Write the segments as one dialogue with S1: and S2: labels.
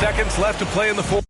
S1: seconds left to play in the fourth.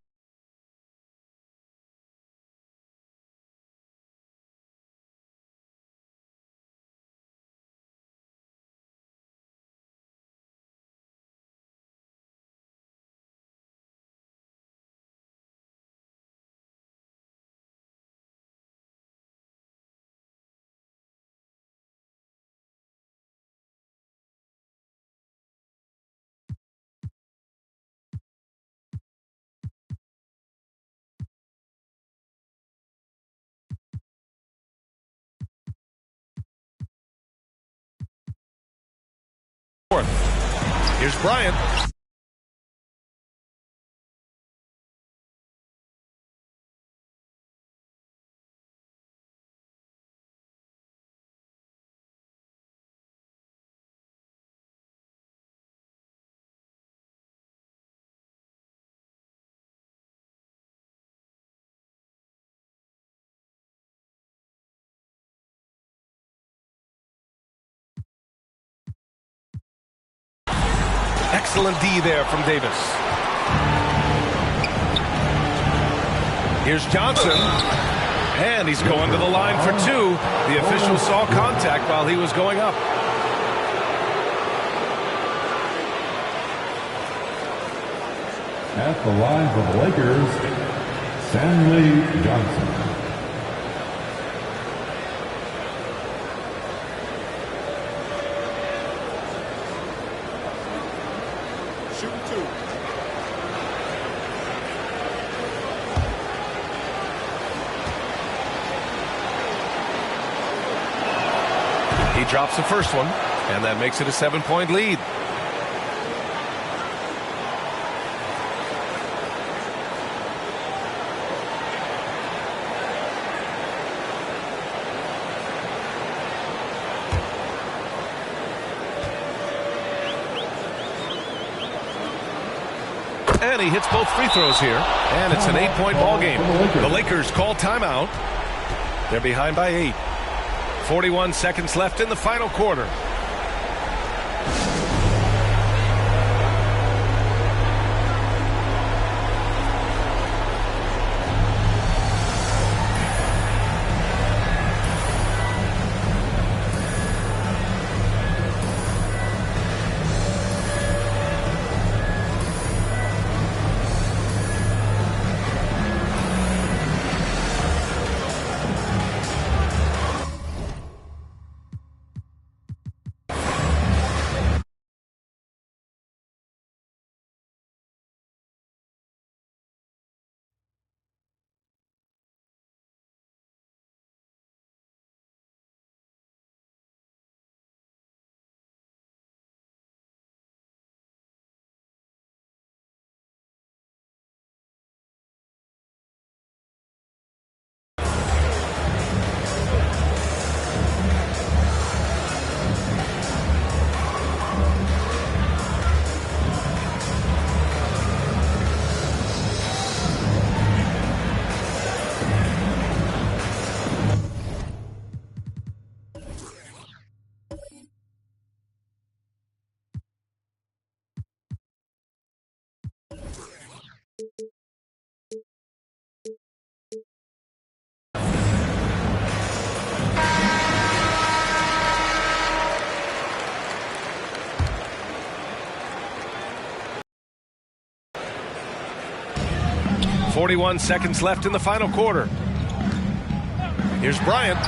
S1: Here's Bryant. Excellent D there from Davis. Here's Johnson. And he's going to the line for two. The official saw contact while he was going up.
S2: At the line for the Lakers, Stanley Johnson.
S1: He drops the first one, and that makes it a 7-point lead. And he hits both free throws here, and it's an 8-point ball game. The Lakers call timeout. They're behind by 8. 41 seconds left in the final quarter. .41 seconds left in the final quarter. Here's Bryant.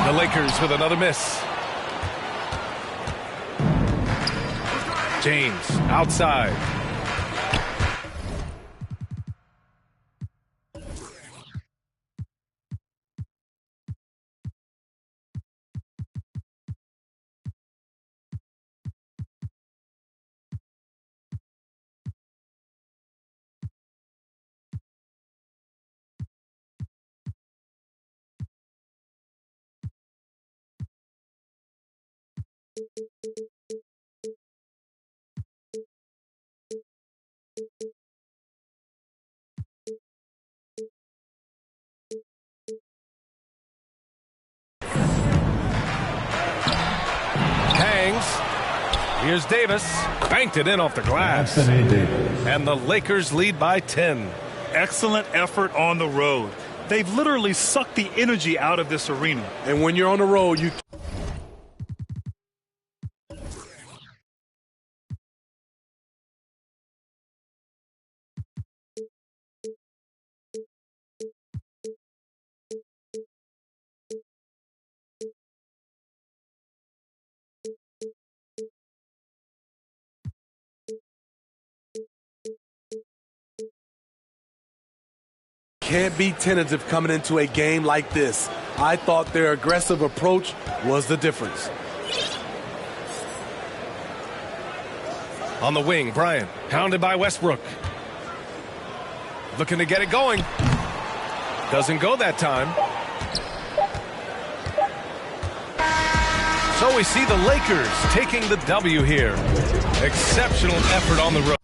S1: The Lakers with another miss. James outside. Here's Davis. Banked it in off the glass.
S2: Anthony Davis.
S1: And the Lakers lead by 10.
S3: Excellent effort on the road. They've literally sucked the energy out of this arena.
S4: And when you're on the road, you can't be tentative coming into a game like this. I thought their aggressive approach was the difference.
S1: On the wing, Bryant, hounded by Westbrook. Looking to get it going. Doesn't go that time. So we see the Lakers taking the W here. Exceptional effort on the road.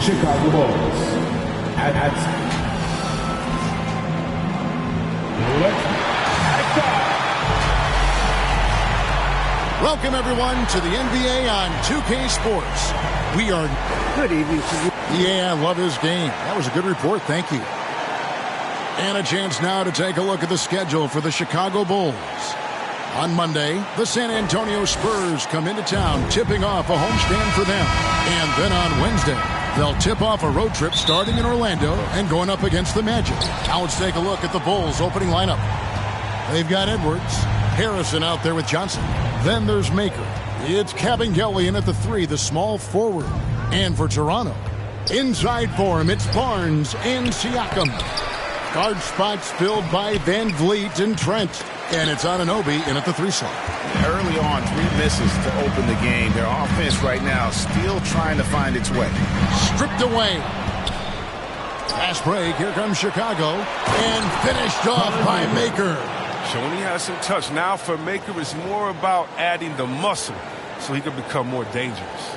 S2: Chicago Bulls.
S5: Welcome, everyone, to the NBA on 2K Sports. We are...
S6: Good evening to you.
S5: Yeah, I love his game. That was a good report. Thank you. And a chance now to take a look at the schedule for the Chicago Bulls. On Monday, the San Antonio Spurs come into town, tipping off a homestand for them. And then on Wednesday, they'll tip off a road trip starting in Orlando and going up against the Magic. Now let's take a look at the Bulls' opening lineup. They've got Edwards, Harrison out there with Johnson. Then there's Maker. It's Kabengele in at the 3, the small forward. And for Toronto, inside for him, it's Barnes and Siakam. Guard spots filled by Van Vliet and Trent. And it's Anunoby in at the 3 slot.
S7: Early on, 3 misses to open the game. Their offense right now still trying to find its way.
S5: Stripped away. Fast break. Here comes Chicago. And finished off by Maker.
S8: Showing he has some touch. Now for Maker, it's more about adding the muscle so he can become more dangerous.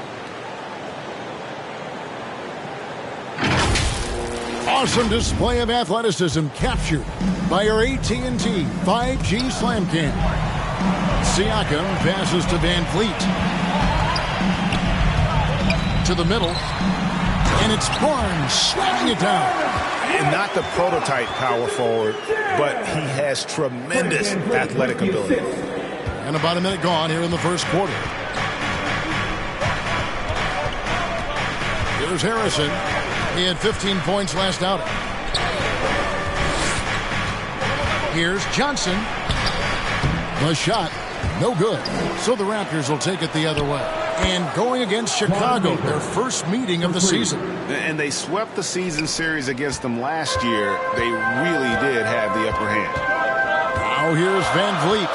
S5: Awesome display of athleticism captured by our AT&T 5G Slam Cam. Siakam passes to Van Vliet. To the middle. And it's Barnes slamming it down.
S7: And not the prototype power forward, but he has tremendous athletic ability.
S5: And about a minute gone here in the first quarter. Here's Harrison. He had 15 points last outing. Here's Johnson. The shot, no good. So the Raptors will take it the other way. And going against Chicago, their first meeting of the season.
S7: And they swept the season series against them last year. They really did have the upper hand.
S5: Now here's Van Vliet.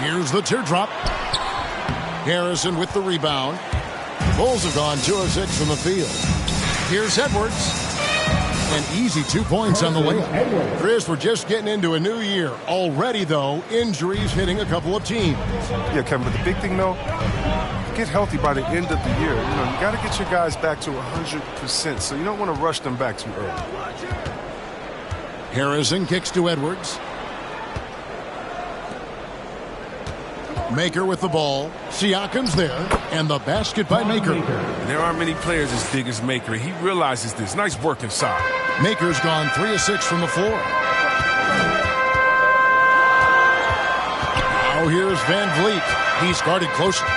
S5: Here's the teardrop. Harrison with the rebound. Bulls have gone 2 of 6 from the field. Here's Edwards. An easy 2 points on the layup. Chris, we're just getting into a new year. Already, though, injuries hitting a couple of teams.
S8: Yeah, Kevin, but the big thing, though, get healthy by the end of the year. You know, you got to get your guys back to 100%, so you don't want to rush them back too early.
S5: Harrison kicks to Edwards. Maker with the ball. Siakam's there. And the basket by Maker.
S8: And there aren't many players as big as Maker. He realizes this. Nice work inside.
S5: Maker's gone 3 of 6 from the floor. Now here's Van Vliet. He's guarded closely.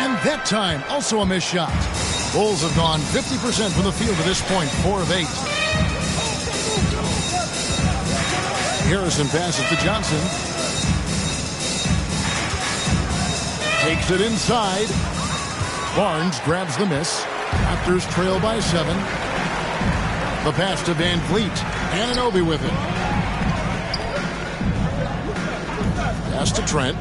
S5: And that time, also a missed shot. Bulls have gone 50% from the field to this point, 4 of 8. Harrison passes to Johnson. Takes it inside. Barnes grabs the miss. Raptors trail by 7. The pass to Van Vliet. Anunoby with it. Pass to Trent.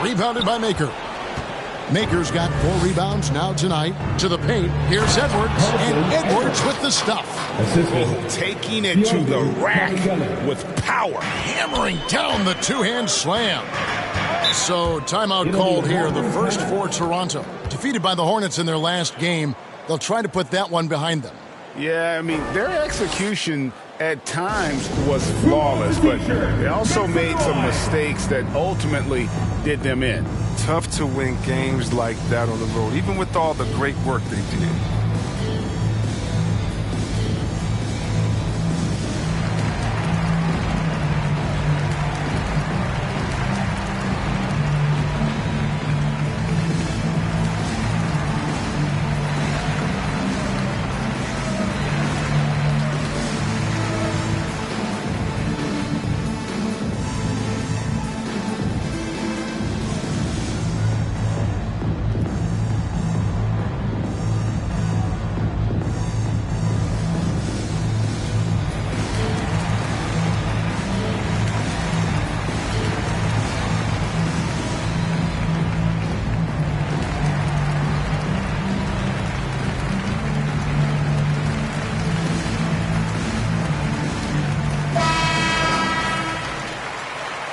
S5: Rebounded by Maker. Maker's got 4 rebounds now tonight. To the paint. Here's Edwards. And Edwards with the stuff.
S7: Taking it to the rack with power.
S5: Hammering down the two-hand slam. So timeout called here. The first for Toronto. Defeated by the Hornets in their last game. They'll try to put that one behind them.
S7: Yeah, I mean, their execution at times was flawless, but they also made some mistakes that ultimately did them in.
S8: Tough to win games like that on the road, even with all the great work they did.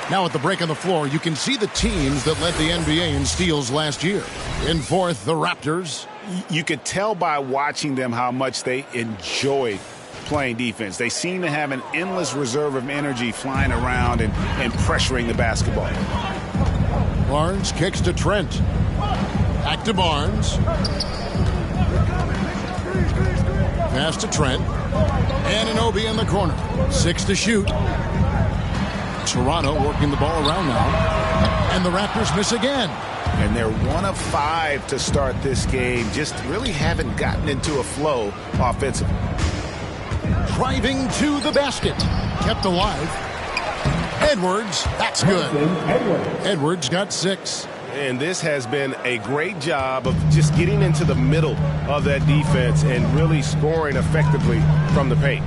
S5: Now at the break on the floor, you can see the teams that led the NBA in steals last year. In fourth, the Raptors.
S7: You could tell by watching them how much they enjoy playing defense. They seem to have an endless reserve of energy flying around and pressuring the basketball.
S5: Barnes kicks to Trent. Back to Barnes. Pass to Trent. Anunoby in the corner. 6 to shoot. Toronto working the ball around now. And the Raptors miss again.
S7: And they're 1 of 5 to start this game. Just really haven't gotten into a flow offensively.
S5: Driving to the basket. Kept alive. Edwards. That's good. Edwards got 6.
S1: And this has been a great job of just getting into the middle of that defense and really scoring effectively from the paint.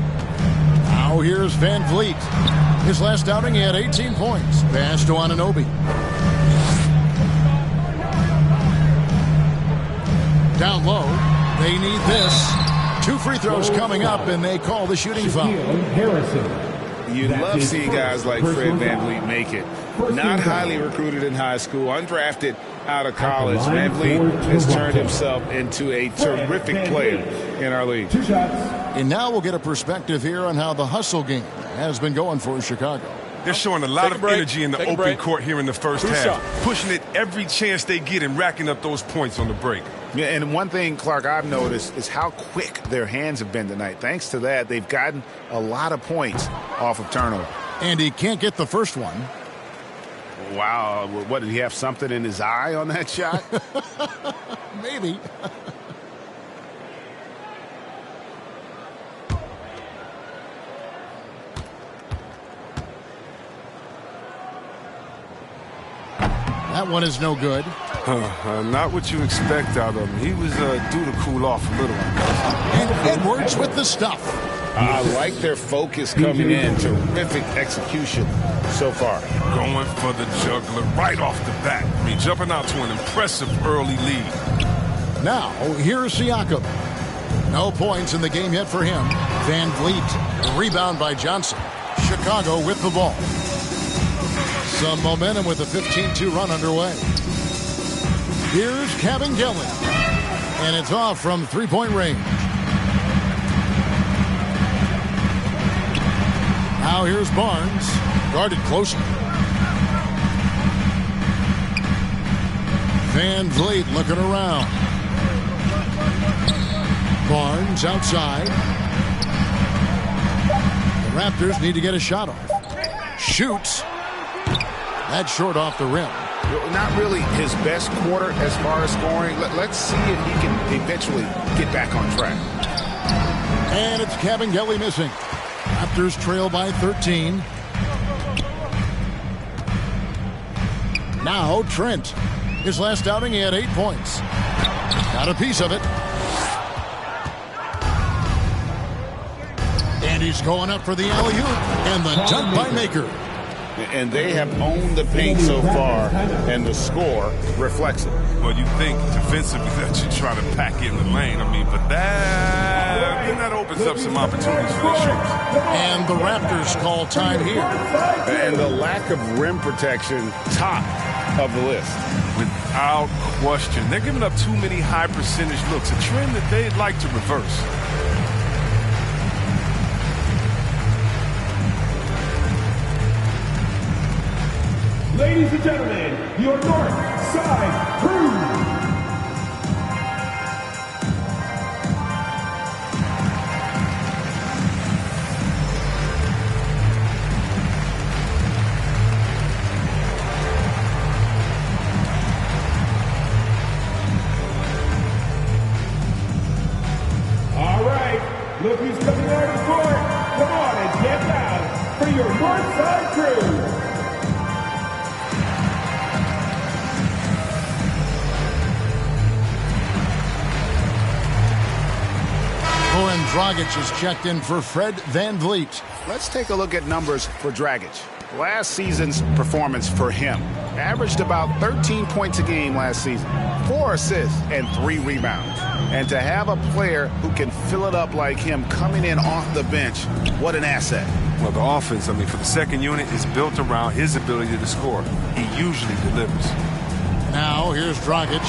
S5: Now here's Van Vliet. His last outing, he had 18 points. Pass to Anunoby. Down low. They need this. 2 free throws coming up, and they call the shooting foul.
S7: You love seeing guys like Fred VanVleet make it. Not highly recruited in high school, undrafted out of college. VanVleet has turned himself into a terrific player in our league.
S5: And now we'll get a perspective here on how the hustle game has been going for Chicago.
S6: They're showing a lot of energy in the open court here in the first half. Pushing it every chance they get and racking up those points on the break.
S7: Yeah, and one thing, Clark, I've noticed is how quick their hands have been tonight. Thanks to that, they've gotten a lot of points off of turnover.
S5: And he can't get the first one.
S7: Wow. What, did he have something in his eye on that shot?
S5: Maybe. That one is no good.
S8: Not what you expect out of him. He was due to cool off a little.
S5: And Edwards with the stuff.
S7: I like their focus coming in. Terrific execution so far.
S6: Going for the juggler right off the bat. I mean, jumping out to an impressive early lead.
S5: Now, here's Siakam. No points in the game yet for him. Van Vliet. Rebound by Johnson. Chicago with the ball. Some momentum with a 15-2 run underway. Here's Kabengele. And it's off from three-point range. Now here's Barnes. Guarded closely. Van Vliet looking around. Barnes outside. The Raptors need to get a shot off. Shoots. That's short off the rim.
S7: Not really his best quarter as far as scoring. Let's see if he can eventually get back on track.
S5: And it's Kabengele missing. Raptors trail by 13. Now Trent. His last outing, he had 8 points. Got a piece of it. And he's going up for the alley-oop. And the dunk by Maker.
S7: And they have owned the paint so far, and the score reflects it.
S6: Well, you think defensively that you try to pack in the lane. I mean, but that opens up some opportunities for the shooters.
S5: And the Raptors call time here.
S7: And the lack of rim protection, top of the list.
S6: Without question. They're giving up too many high percentage looks, a trend that they'd like to reverse.
S2: Ladies and gentlemen, your North Side Crew. All right, look who's coming out of the court. Come on and get loud for your North Side Crew.
S5: Goran Dragic is checked in for Fred VanVleet.
S7: Let's take a look at numbers for Dragic. Last season's performance for him averaged about 13 points a game last season, 4 assists and 3 rebounds. And to have a player who can fill it up like him coming in off the bench, what an asset.
S6: Well, the offense, for the second unit is built around his ability to score. He usually delivers.
S5: Now, here's Dragic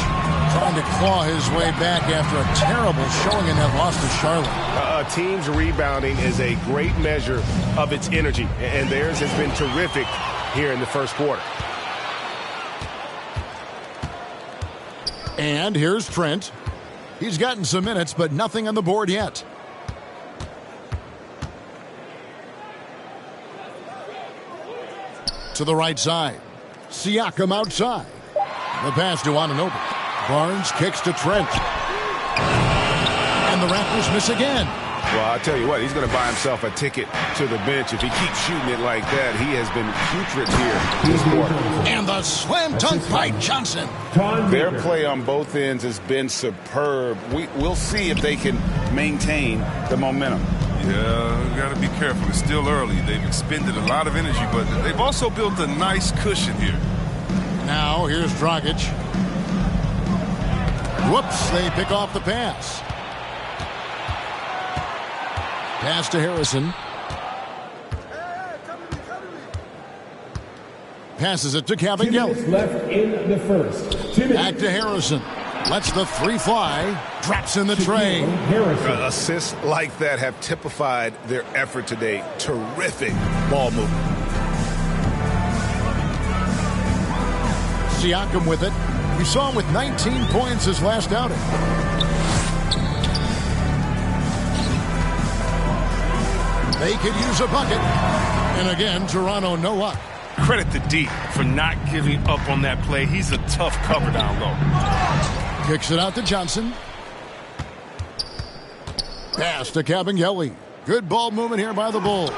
S5: trying to claw his way back after a terrible showing in that loss to Charlotte.
S9: A team's rebounding is a great measure of its energy, and theirs has been terrific here in the first quarter.
S5: And here's Trent. He's gotten some minutes, but nothing on the board yet. To the right side. Siakam outside. The pass to Anunoby. Barnes kicks to Trent. And the Raptors miss again.
S9: Well, I'll tell you what, he's going to buy himself a ticket to the bench. If he keeps shooting it like that, he has been putrid here this quarter.
S5: And the slam dunk by Johnson.
S7: Their play on both ends has been superb. We'll see if they can maintain the momentum.
S6: Yeah, got to be careful. It's still early. They've expended a lot of energy, but they've also built a nice cushion here.
S5: Now, here's Dragic. Whoops, they pick off the pass. Pass to Harrison. Passes it to Kabengele.
S2: Left in the first.
S5: Back to Harrison. Lets the three fly. Drops in the tray.
S7: Assists like that have typified their effort today. Terrific ball movement.
S5: Siakam with it. We saw him with 19 points his last outing. They could use a bucket. And again, Toronto no luck.
S6: Credit to D for not giving up on that play. He's a tough cover down low.
S5: Kicks it out to Johnson. Pass to Kabengele. Good ball movement here by the Bulls.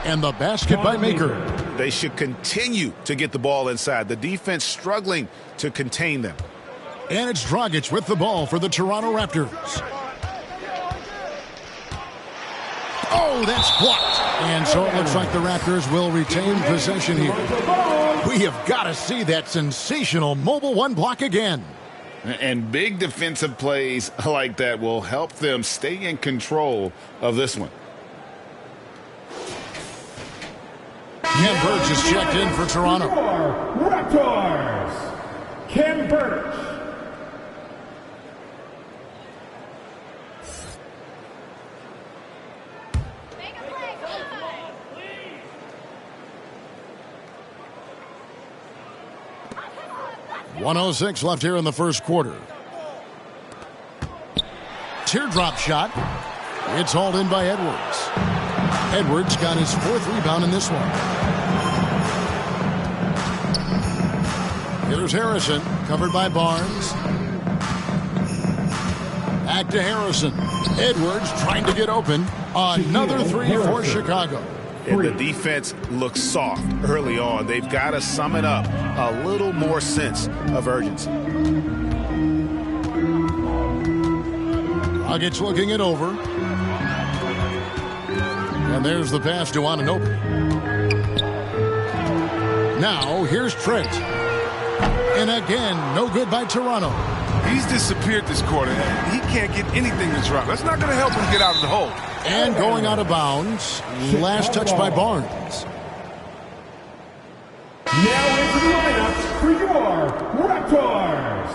S5: And the basket by Maker.
S7: They should continue to get the ball inside. The defense struggling to contain them.
S5: And it's Dragic with the ball for the Toronto Raptors. Oh, that's blocked. And so it looks like the Raptors will retain possession here. We have got to see that sensational mobile one block again.
S7: And big defensive plays like that will help them stay in control of this one.
S5: Ken Burch is checked in for Toronto.
S2: Raptors, Ken Burch.
S5: .106 left here in the first quarter. Teardrop shot. It's hauled in by Edwards. Edwards got his 4th rebound in this one. Here's Harrison, covered by Barnes. Back to Harrison. Edwards trying to get open. Another three for Chicago.
S7: And the defense looks soft early on. They've got to sum it up. A little more sense of urgency.
S5: Dragic looking it over. And there's the pass to Anunoby. Now, here's Trent. And again, no good by Toronto.
S6: He's disappeared this quarter. He can't get anything to drop. That's not going to help him get out of the hole.
S5: And going out of bounds, last touch by Barnes.
S2: Now into the lineup for your Raptors,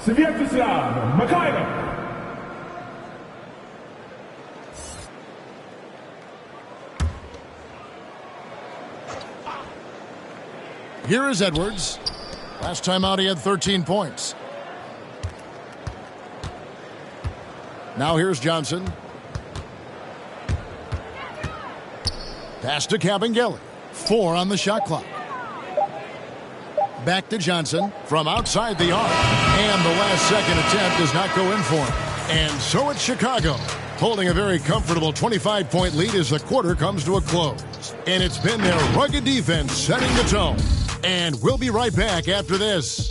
S2: Svyatoslav Mikhailov.
S5: Here is Edwards. Last time out, he had 13 points. Now here's Johnson. Pass to Kabengele. 4 on the shot clock. Back to Johnson from outside the arc. And the last second attempt does not go in for him. And so it's Chicago, holding a very comfortable 25-point lead as the quarter comes to a close. And it's been their rugged defense setting the tone. And we'll be right back after this.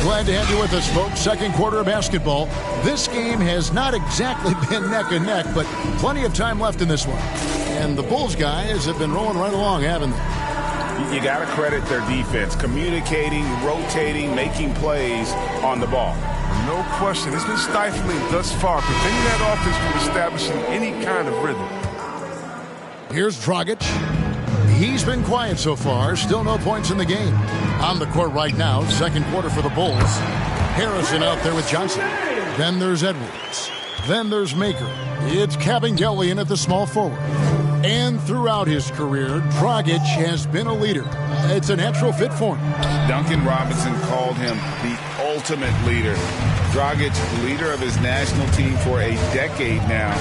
S5: Glad to have you with us, folks. Second quarter of basketball. This game has not exactly been neck and neck, but plenty of time left in this one. And the Bulls guys have been rolling right along, haven't they?
S9: You got to credit their defense, communicating, rotating, making plays on the ball.
S6: No question. It's been stifling thus far, preventing that offense from establishing any kind of rhythm.
S5: Here's Dragic. He's been quiet so far. Still no points in the game. On the court right now, second quarter for the Bulls. Harrison out there with Johnson. Then there's Edwards. Then there's Maker. It's Kabengele in at the small forward. And throughout his career, Dragic has been a leader. It's a natural fit for him.
S9: Duncan Robinson called him the ultimate leader. Dragic, leader of his national team for a decade now.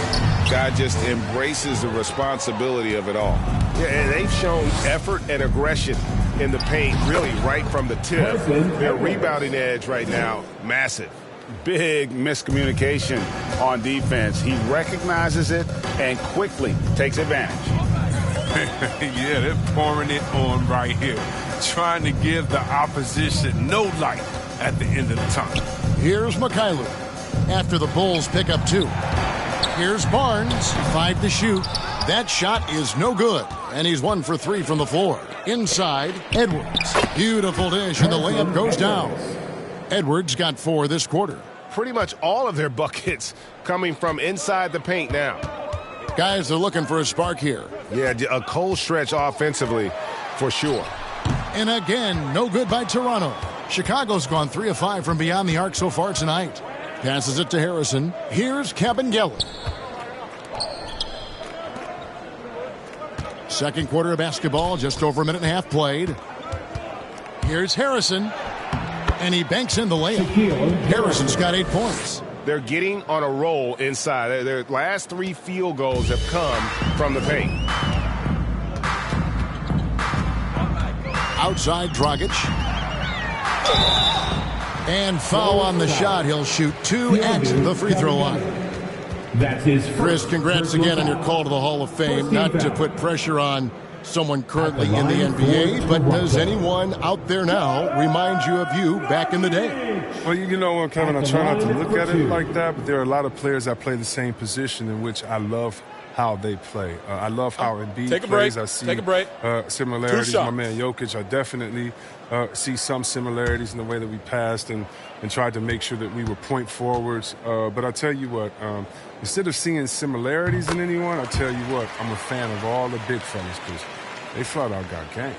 S9: Guy just embraces the responsibility of it all.
S7: Yeah, and they've shown effort and aggression in the paint, really right from the tip. Their rebounding edge right now, massive.
S9: Big miscommunication on defense. He recognizes it and quickly takes advantage.
S6: Yeah, they're pouring it on right here, trying to give the opposition no light at the end of the tunnel.
S5: Here's Mikhailov after the Bulls pick up 2. Here's Barnes, 5 to shoot. That shot is no good, and he's 1 for 3 from the floor. Inside, Edwards. Beautiful dish, and the layup goes down. Edwards got 4 this quarter.
S7: Pretty much all of their buckets coming from inside the paint now.
S5: Guys are looking for a spark here.
S7: Yeah, a cold stretch offensively for sure.
S5: And again, no good by Toronto. Chicago's gone 3 of 5 from beyond the arc so far tonight. Passes it to Harrison. Here's Kabengele. Second quarter of basketball, just over a minute and a half played. Here's Harrison. And he banks in the layup. Harrison's got 8 points.
S7: They're getting on a roll inside. Their last 3 field goals have come from the paint.
S5: Outside, Dragic. And foul on the shot. He'll shoot 2 at the free throw line.
S2: That's his
S5: Chris, congrats again on your call to the Hall of Fame. Not to put pressure on someone currently in the NBA, but does anyone out there now remind you of you back in the day?
S8: Well, you know what, Kevin, I try not to look at it like that, but there are a lot of players that play the same position in which I love how they play. I love how Embiid plays. I see similarities. My man Jokic, I definitely see some similarities in the way that we passed and tried to make sure that we were point forwards. But I tell you what, instead of seeing similarities in anyone, I tell you what, I'm a fan of all the big fellas because they flat out got game.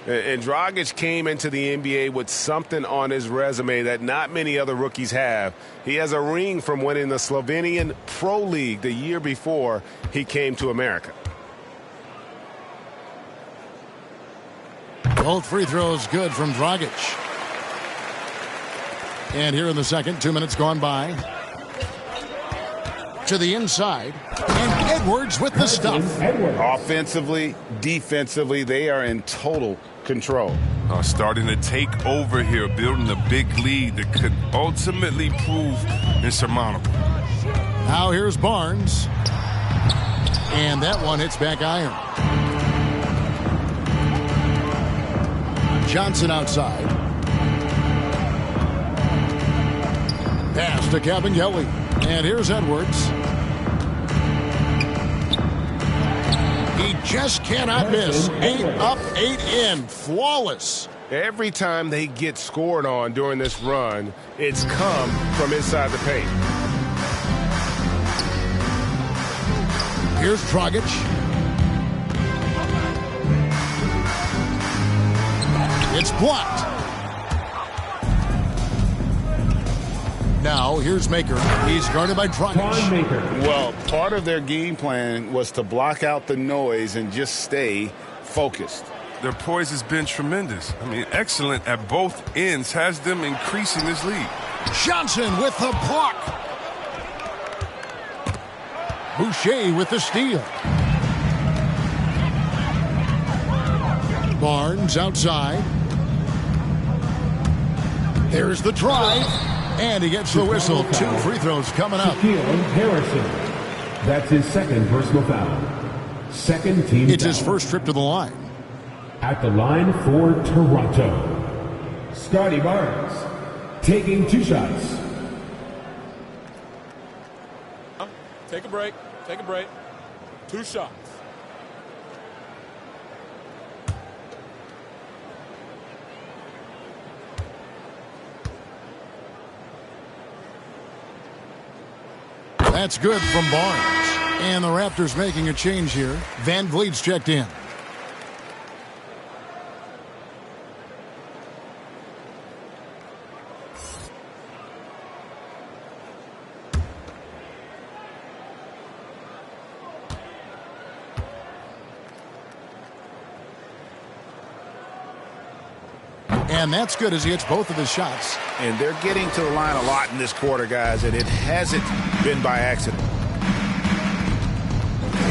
S7: And Dragic came into the NBA with something on his resume that not many other rookies have. He has a ring from winning the Slovenian Pro League the year before he came to America.
S5: Both free throws good from Dragic. And here in the second, 2 minutes gone by. To the inside, and Edwards with the stuff.
S7: Offensively, defensively, they are in total control.
S6: Starting to take over here, building a big lead that could ultimately prove insurmountable.
S5: Now here's Barnes. And that one hits back iron. Johnson outside. Pass to Cabangeli. And here's Edwards. He just cannot miss. 8 up, 8 in. Flawless.
S1: Every time they get scored on during this run, it's come from inside the paint.
S5: Here's Dragic. It's blocked. Now here's Maker. He's guarded by Dragic.
S7: Well, part of their game plan was to block out the noise and just stay focused.
S6: Their poise has been tremendous. I mean, excellent at both ends, has them increasing this lead.
S5: Johnson with the block. Boucher with the steal. Barnes outside. There's the drive. And he gets the whistle. 2 free throws coming up.
S2: Harrison. That's his second personal foul. Second team
S5: It's
S2: foul.
S5: his first trip to the line.
S2: At the line for Toronto, Scotty Barnes taking 2 shots.
S10: Take a break. Take a break. 2 shots.
S5: That's good from Barnes. And the Raptors making a change here. Van Vliet's checked in. And that's good as he hits both of his shots.
S7: And they're getting to the line a lot in this quarter, guys, and it hasn't been by accident.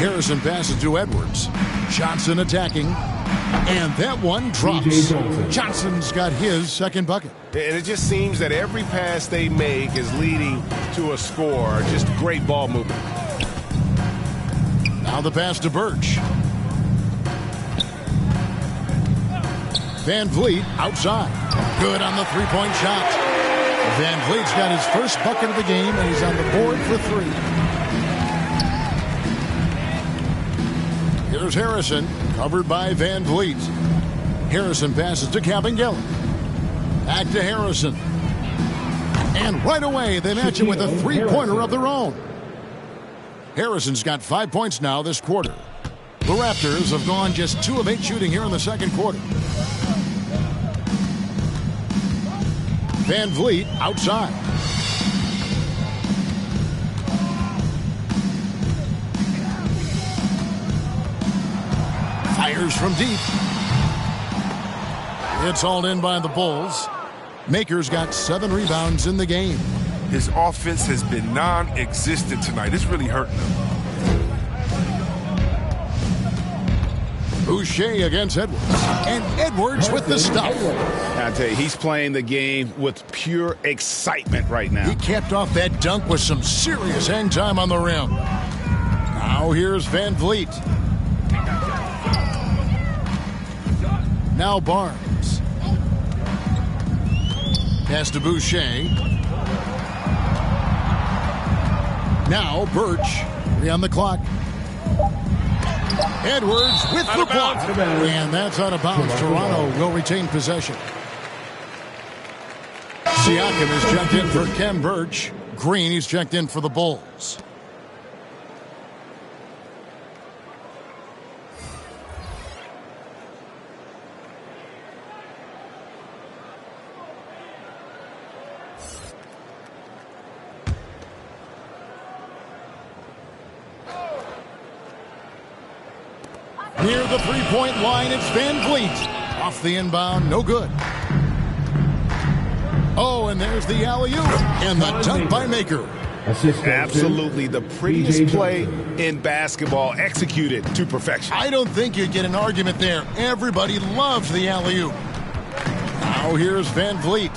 S5: Harrison passes to Edwards. Johnson attacking. And that one drops. Johnson's got his second bucket.
S1: And it just seems that every pass they make is leading to a score. Just great ball movement.
S5: Now the pass to Birch. Van Vliet outside. Good on the three-point shot. Van Vliet's got his first bucket of the game, and he's on the board for 3. Here's Harrison, covered by Van Vliet. Harrison passes to Cabangeli. Back to Harrison. And right away, they match it with a three-pointer of their own. Harrison's got 5 points now this quarter. The Raptors have gone just 2 of 8 shooting here in the second quarter. Van Vliet outside. Fires from deep. It's hauled in by the Bulls. Maker's got 7 rebounds in the game.
S6: His offense has been non-existent tonight. It's really hurting him.
S5: Boucher against Edwards. And Edwards with the stuff.
S7: I tell you, he's playing the game with pure excitement right now.
S5: He capped off that dunk with some serious hang time on the rim. Now here's Van Vliet. Now Barnes. Pass to Boucher. Now Birch. 3 on the clock. Edwards with the block. And that's out of bounds. Toronto will retain possession. Siakam is checked in for Kem Birch. Green, he's checked in for the Bulls. Near the three-point line, it's Van Vliet. Off the inbound, no good. Oh, and there's the alley-oop. And the dunk by Maker.
S7: Absolutely the prettiest play in basketball, executed to perfection.
S5: I don't think you'd get an argument there. Everybody loves the alley-oop. Now here's Van Vliet.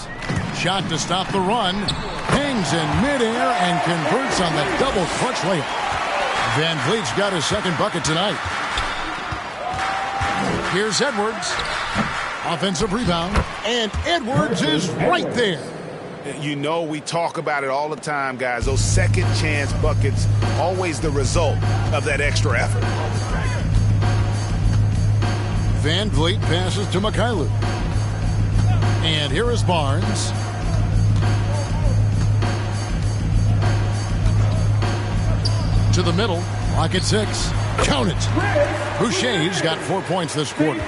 S5: Shot to stop the run. Hangs in midair and converts on the double clutch layup. Van Vliet's got his second bucket tonight. Here's Edwards. Offensive rebound. And Edwards is right there.
S7: You know, we talk about it all the time, guys. Those second chance buckets, always the result of that extra effort.
S5: Van Vliet passes to Mikhailu. And here is Barnes. To the middle. Rocket 6. Count it. Boucher's got 4 points this quarter.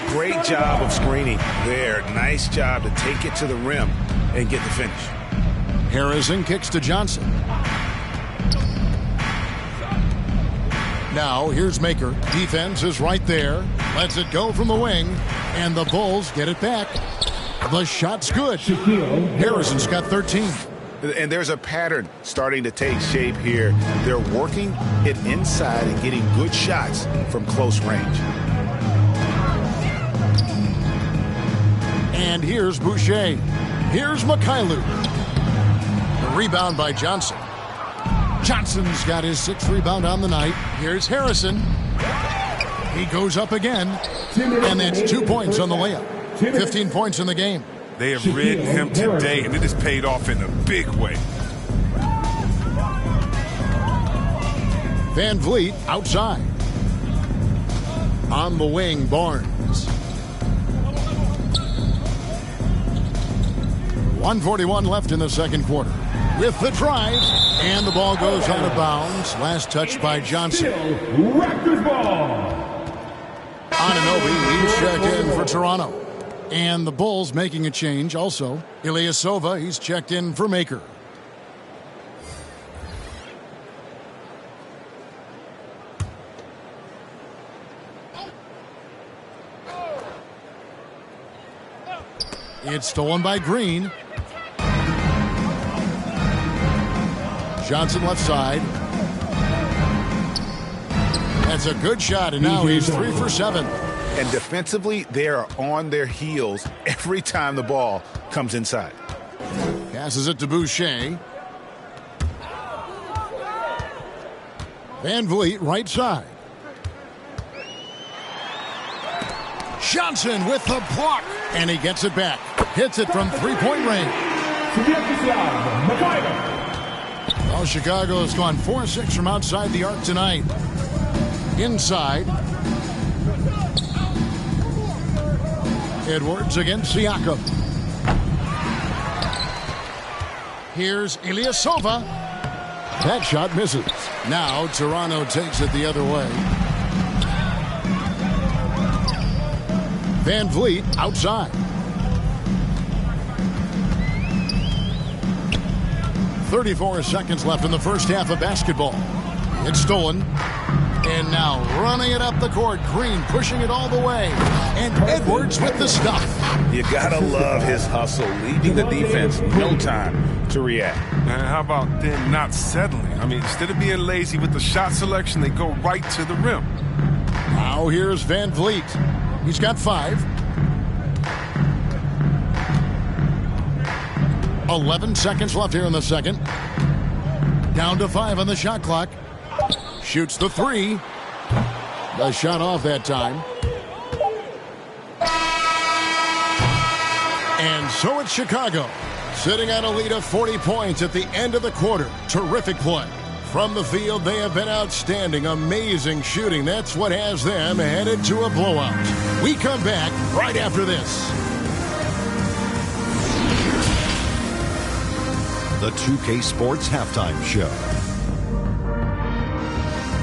S7: Great job of screening there. Nice job to take it to the rim and get the finish.
S5: Harrison kicks to Johnson. Now here's Maker. Defense is right there. Lets it go from the wing. And the Bulls get it back. The shot's good. Harrison's got 13.
S7: And there's a pattern starting to take shape here. They're working it inside and getting good shots from close range.
S5: And here's Boucher. Here's Mikhailu. The rebound by Johnson. Johnson's got his 6th rebound on the night. Here's Harrison. He goes up again. And that's 2 points on the layup. 15 points in the game.
S6: They have ridden him today, and it has paid off in a big way.
S5: Van Vliet outside. On the wing, Barnes. 1:41 left in the second quarter. With the drive, and the ball goes out of bounds. Last touch by Johnson.
S2: Raptors ball.
S5: Anunoby, he's checked in for Toronto. And the Bulls making a change also. Ilyasova, he's checked in for Maker. It's stolen by Green. Johnson left side. That's a good shot, and now he's 3 for 7.
S7: And defensively, they are on their heels every time the ball comes inside.
S5: Passes it to Boucher. Van Vliet, right side. Johnson with the block. And he gets it back. Hits it from 3-point range. Well, Chicago has gone 4-6 from outside the arc tonight. Inside. Edwards against Siakam. Here's Ilyasova. That shot misses. Now Toronto takes it the other way. Van Vliet outside. 34 seconds left in the first half of basketball. It's stolen. And now running it up the court. Green pushing it all the way. And Edwards with the stuff.
S7: You gotta love his hustle, leaving the defense no time to react.
S6: And how about them not settling? I mean, instead of being lazy with the shot selection, they go right to the rim.
S5: Now here's Van Vliet. He's got 5. 11 seconds left here in the second. Down to 5 on the shot clock. Shoots the 3. The shot off that time. And so it's Chicago, sitting on a lead of 40 points at the end of the quarter. Terrific play. From the field, they have been outstanding. Amazing shooting. That's what has them headed to a blowout. We come back right after this.
S11: The 2K Sports Halftime Show.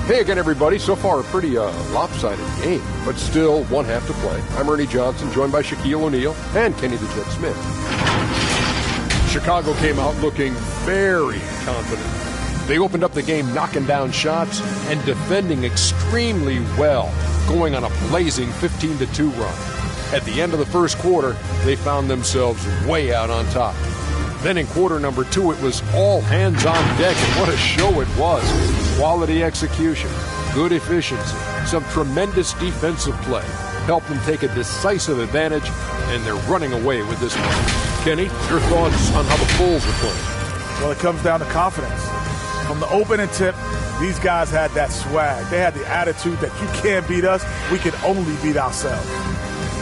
S12: Hey again, everybody. So far, a pretty lopsided game, but still one half to play. I'm Ernie Johnson, joined by Shaquille O'Neal and Kenny the Jet Smith. Chicago came out looking very confident. They opened up the game knocking down shots and defending extremely well, going on a blazing 15-2 run. At the end of the first quarter, they found themselves way out on top. Then in quarter number 2, it was all hands on deck, and what a show it was. Quality execution, good efficiency, some tremendous defensive play helped them take a decisive advantage, and they're running away with this one. Kenny, your thoughts on how the Bulls are playing?
S13: Well, it comes down to confidence. From the opening tip, these guys had that swag. They had the attitude that you can't beat us, we can only beat ourselves.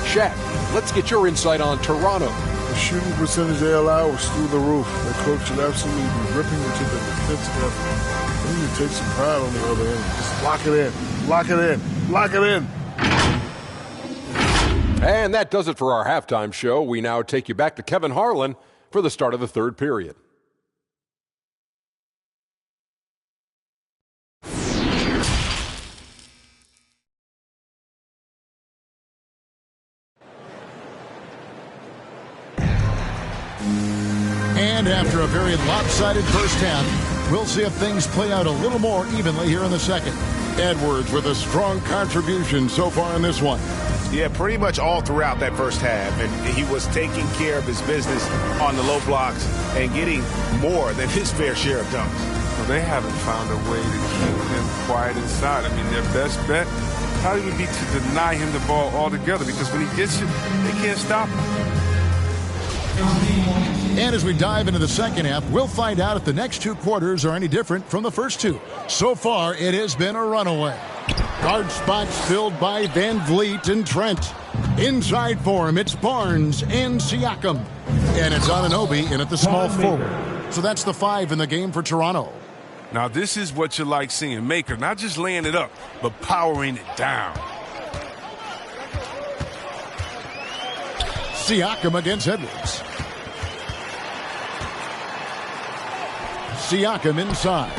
S12: Shaq, let's get your insight on Toronto.
S14: The shooting percentage they allow was through the roof. The coach should absolutely be ripping into the defensive effort. They need to take some pride on the other end. Just lock it in, lock it in, lock it in.
S12: And that does it for our halftime show. We now take you back to Kevin Harlan for the start of the third period.
S5: And after a very lopsided first half, we'll see if things play out a little more evenly here in the second. Edwards with a strong contribution so far in this one.
S7: Yeah, pretty much all throughout that first half. And he was taking care of his business on the low blocks and getting more than his fair share of dunks.
S8: Well, they haven't found a way to keep him quiet inside. I mean, their best bet probably would be to deny him the ball altogether, because when he gets it, they can't stop him.
S5: And as we dive into the second half, we'll find out if the next 2 quarters are any different from the first 2. So far, it has been a runaway. Guard spots filled by Van Vliet and Trent. Inside for him, it's Barnes and Siakam. And it's Anunoby in at the small forward. So that's the 5 in the game for Toronto.
S8: Now, this is what you like seeing. Maker not just laying it up, but powering it down.
S5: Siakam against Edwards. Siakam inside.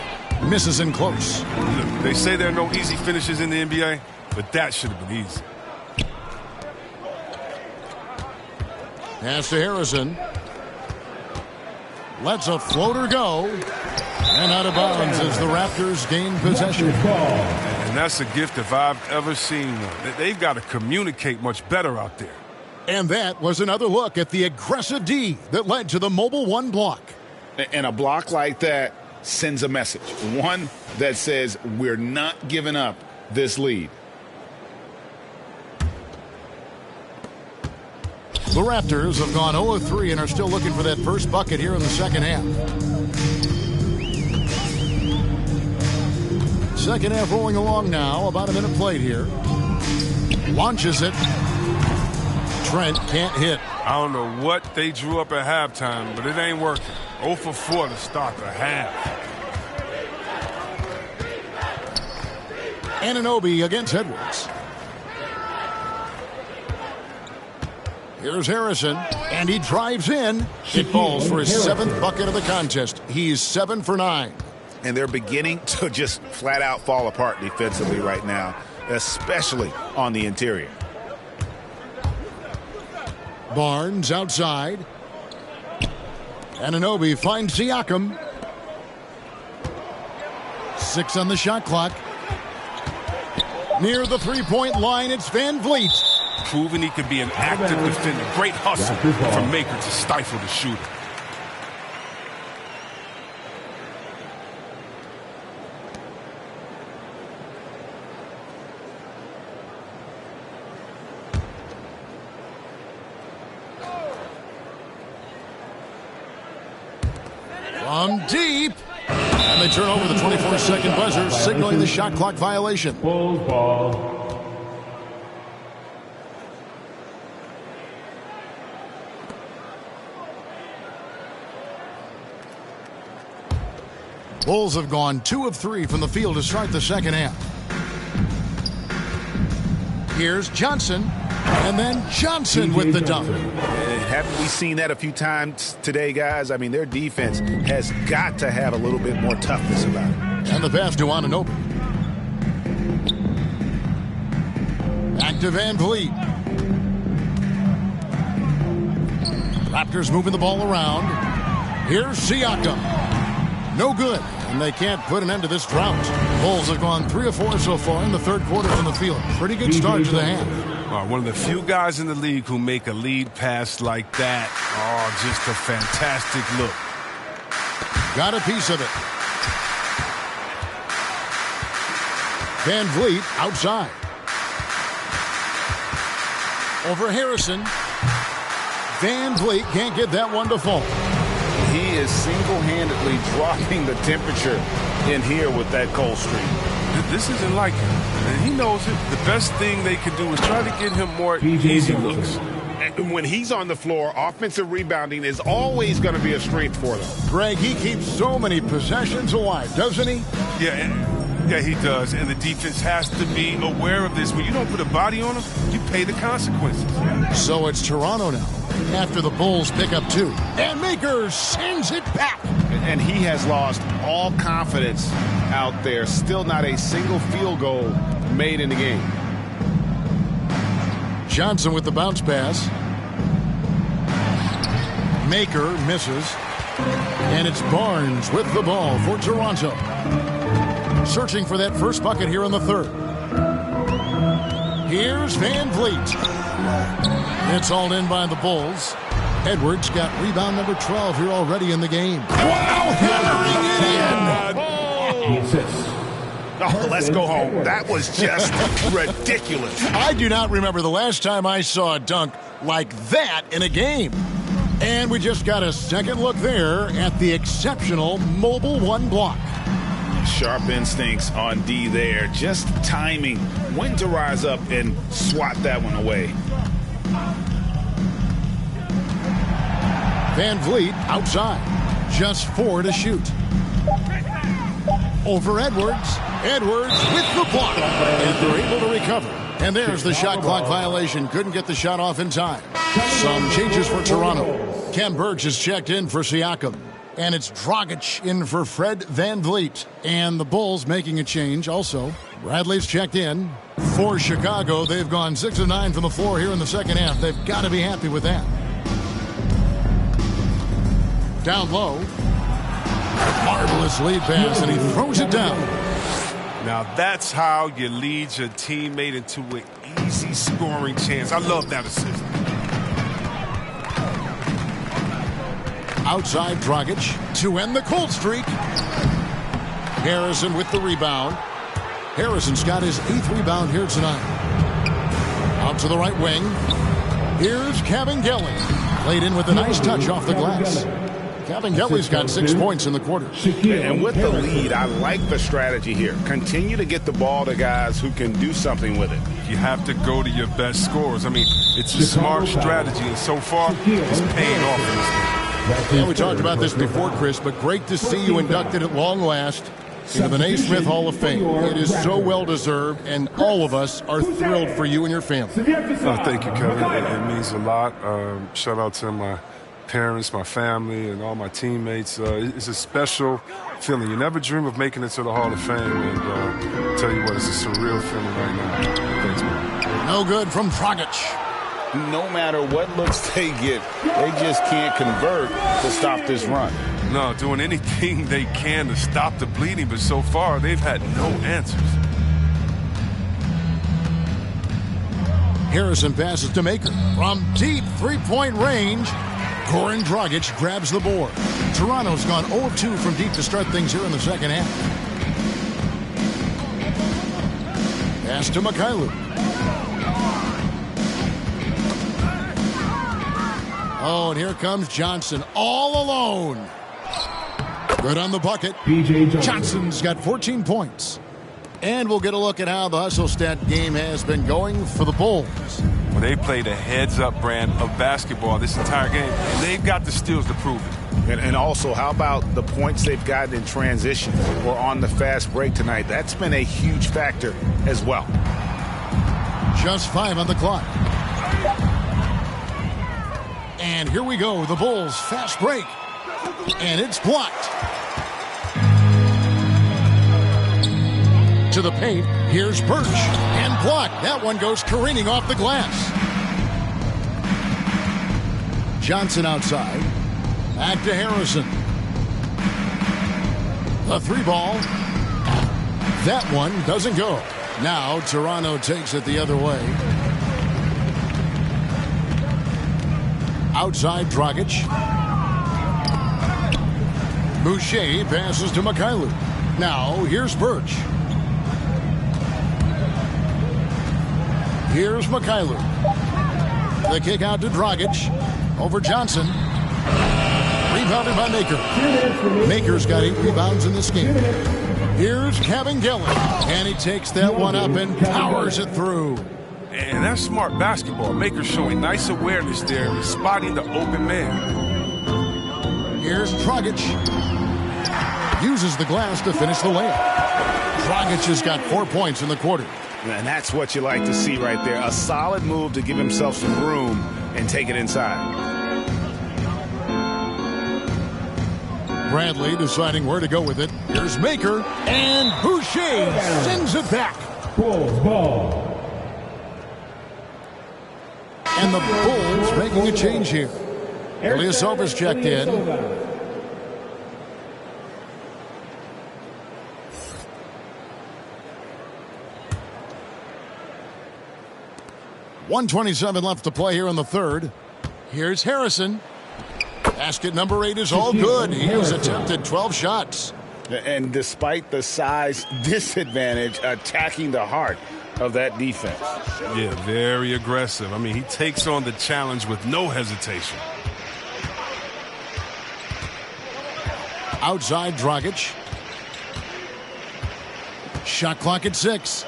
S5: Misses in close.
S8: Look, they say there are no easy finishes in the NBA, but that should have been easy.
S5: Pass to Harrison. Lets a floater go. And out of bounds as the Raptors gain possession.
S8: And that's a gift if I've ever seen one. They've got to communicate much better out there.
S5: And that was another look at the aggressive D that led to the Mobile One block.
S7: And a block like that sends a message. One that says we're not giving up this lead.
S5: The Raptors have gone 0 of 3 and are still looking for that first bucket here in the second half. Second half rolling along now. About a minute played here. Launches it. Trent can't hit.
S8: I don't know what they drew up at halftime, but it ain't working. 0 for 4 to start the half.
S5: Anunoby against Edwards. Here's Harrison, and he drives in. It falls for his 7th bucket of the contest. He's 7 for 9.
S7: And they're beginning to just flat out fall apart defensively right now, especially on the interior.
S5: Barnes outside. Anunoby finds Siakam. 6 on the shot clock. Near the three-point line, it's Van Vliet.
S8: Proving he can be an active defender. Great hustle from Maker to stifle the shooter.
S5: From deep. And they turn over the 24-second buzzer, signaling the shot clock violation.
S2: Bulls ball.
S5: Bulls have gone 2 of 3 from the field to start the second half. Here's Johnson, and then Johnson with the dunk.
S7: Haven't we seen that a few times today, guys? I mean, their defense has got to have a little bit more toughness about it.
S5: And the pass to Anunoby. Back to Van Vliet. Raptors moving the ball around. Here's Siakam. No good, and they can't put an end to this drought. Bulls have gone 3 of 4 so far in the third quarter from the field. Pretty good start to the half.
S6: One of the few guys in the league who make a lead pass like that. Oh, just a fantastic look.
S5: Got a piece of it. Van Vliet outside. Over Harrison. Van Vliet can't get that one to fall.
S7: He is single-handedly dropping the temperature in here with that cold streak.
S6: This isn't like him, and he knows it. The best thing they can do is try to get him more easy looks.
S7: And when he's on the floor, offensive rebounding is always going to be a strength for them.
S5: Greg, he keeps so many possessions alive, doesn't he?
S6: Yeah, he does, and the defense has to be aware of this. When you don't put a body on him, you pay the consequences.
S5: So it's Toronto now, after the Bulls pick up 2. And Maker sends it back.
S7: And he has lost all confidence out there. Still not a single field goal made in the game.
S5: Johnson with the bounce pass. Maker misses. And it's Barnes with the ball for Toronto. Searching for that first bucket here in the third. Here's Van Vliet. It's all in by the Bulls. Edwards got rebound number 12 here already in the game. Wow, hammering it in!
S7: Oh, let's go home. That was just ridiculous.
S5: I do not remember the last time I saw a dunk like that in a game. And we just got a second look there at the exceptional Mobile One block.
S7: Sharp instincts on D there. Just timing when to rise up and swat that one away.
S5: Van Vliet outside. Just 4 to shoot. Over Edwards. Edwards with the block. And they're able to recover. And there's the shot clock violation. Couldn't get the shot off in time. Some changes for Toronto. Ken Burge is checked in for Siakam. And it's Dragic in for Fred Van Vliet. And the Bulls making a change also. Bradley's checked in for Chicago. They've gone 6 of 9 from the floor here in the second half. They've got to be happy with that. Down low. Marvelous lead pass, and he throws it down.
S6: Now that's how you lead your teammate into an easy scoring chance. I love that assist.
S5: Outside Dragic to end the cold streak. Harrison with the rebound. Harrison's got his 8th rebound here tonight. Out to the right wing. Here's Kabengele. Played in with a nice touch off the glass. Kabengele's got 6 points in the quarter.
S7: And with the lead, I like the strategy here. Continue to get the ball to guys who can do something with it.
S6: You have to go to your best scorers. I mean, it's a smart strategy, and so far, it's paying off in this game.
S5: Yeah, we talked about this before, Chris, but great to see you inducted at long last into the Naismith Hall of Fame. It is so well-deserved, and all of us are thrilled for you and your family.
S8: Oh, thank you, Kevin. It means a lot. Shout out to my parents, my family, and all my teammates. It's a special feeling. You never dream of making it to the Hall of Fame, and tell you what, it's a surreal feeling right now. Thanks, man.
S5: No good from Dragic.
S7: No matter what looks they get, they just can't convert to stop this run.
S6: No, doing anything they can to stop the bleeding, but so far they've had no answers.
S5: Harrison passes to Maker. From deep three-point range, Goran Dragic grabs the board. Toronto's gone 0-2 from deep to start things here in the second half. Pass to Mikhailuk. Oh, and here comes Johnson all alone. Good on the bucket. Johnson's got 14 points. And we'll get a look at how the hustle stat game has been going for the Bulls.
S6: Well, they played a heads-up brand of basketball this entire game, and they've got the skills to prove it.
S7: And also, how about the points they've gotten in transition or on the fast break tonight? That's been a huge factor as well.
S5: Just 5 on the clock. And here we go, the Bulls fast break. And it's blocked. To the paint, here's Birch. And blocked. That one goes careening off the glass. Johnson outside. Back to Harrison. The 3-ball. That one doesn't go. Now Toronto takes it the other way. Outside Dragic. Boucher passes to Mikhailuk. Now here's Birch. Here's Mikhailuk. The kick out to Dragic. Over Johnson. Rebounded by Maker. Maker's got 8 rebounds in this game. Here's Kevin Gillen. And he takes that one up and powers it through.
S6: And that's smart basketball. Maker showing nice awareness there, spotting the open man.
S5: Here's Dragic. Uses the glass to finish the layup. Dragic has got 4 points in the quarter.
S7: And that's what you like to see right there. A solid move to give himself some room and take it inside.
S5: Bradley deciding where to go with it. Here's Maker. And Boucher sends it back.
S2: Bulls ball.
S5: And the Bulls making a change here. Ilyasova's checked in. 1:27 left to play here in the third. Here's Harrison. Basket number 8 is all good. He has attempted 12 shots.
S7: And despite the size disadvantage, attacking the heart of that defense.
S6: Yeah, very aggressive. I mean, he takes on the challenge with no hesitation.
S5: Outside Dragic. Shot clock at 6.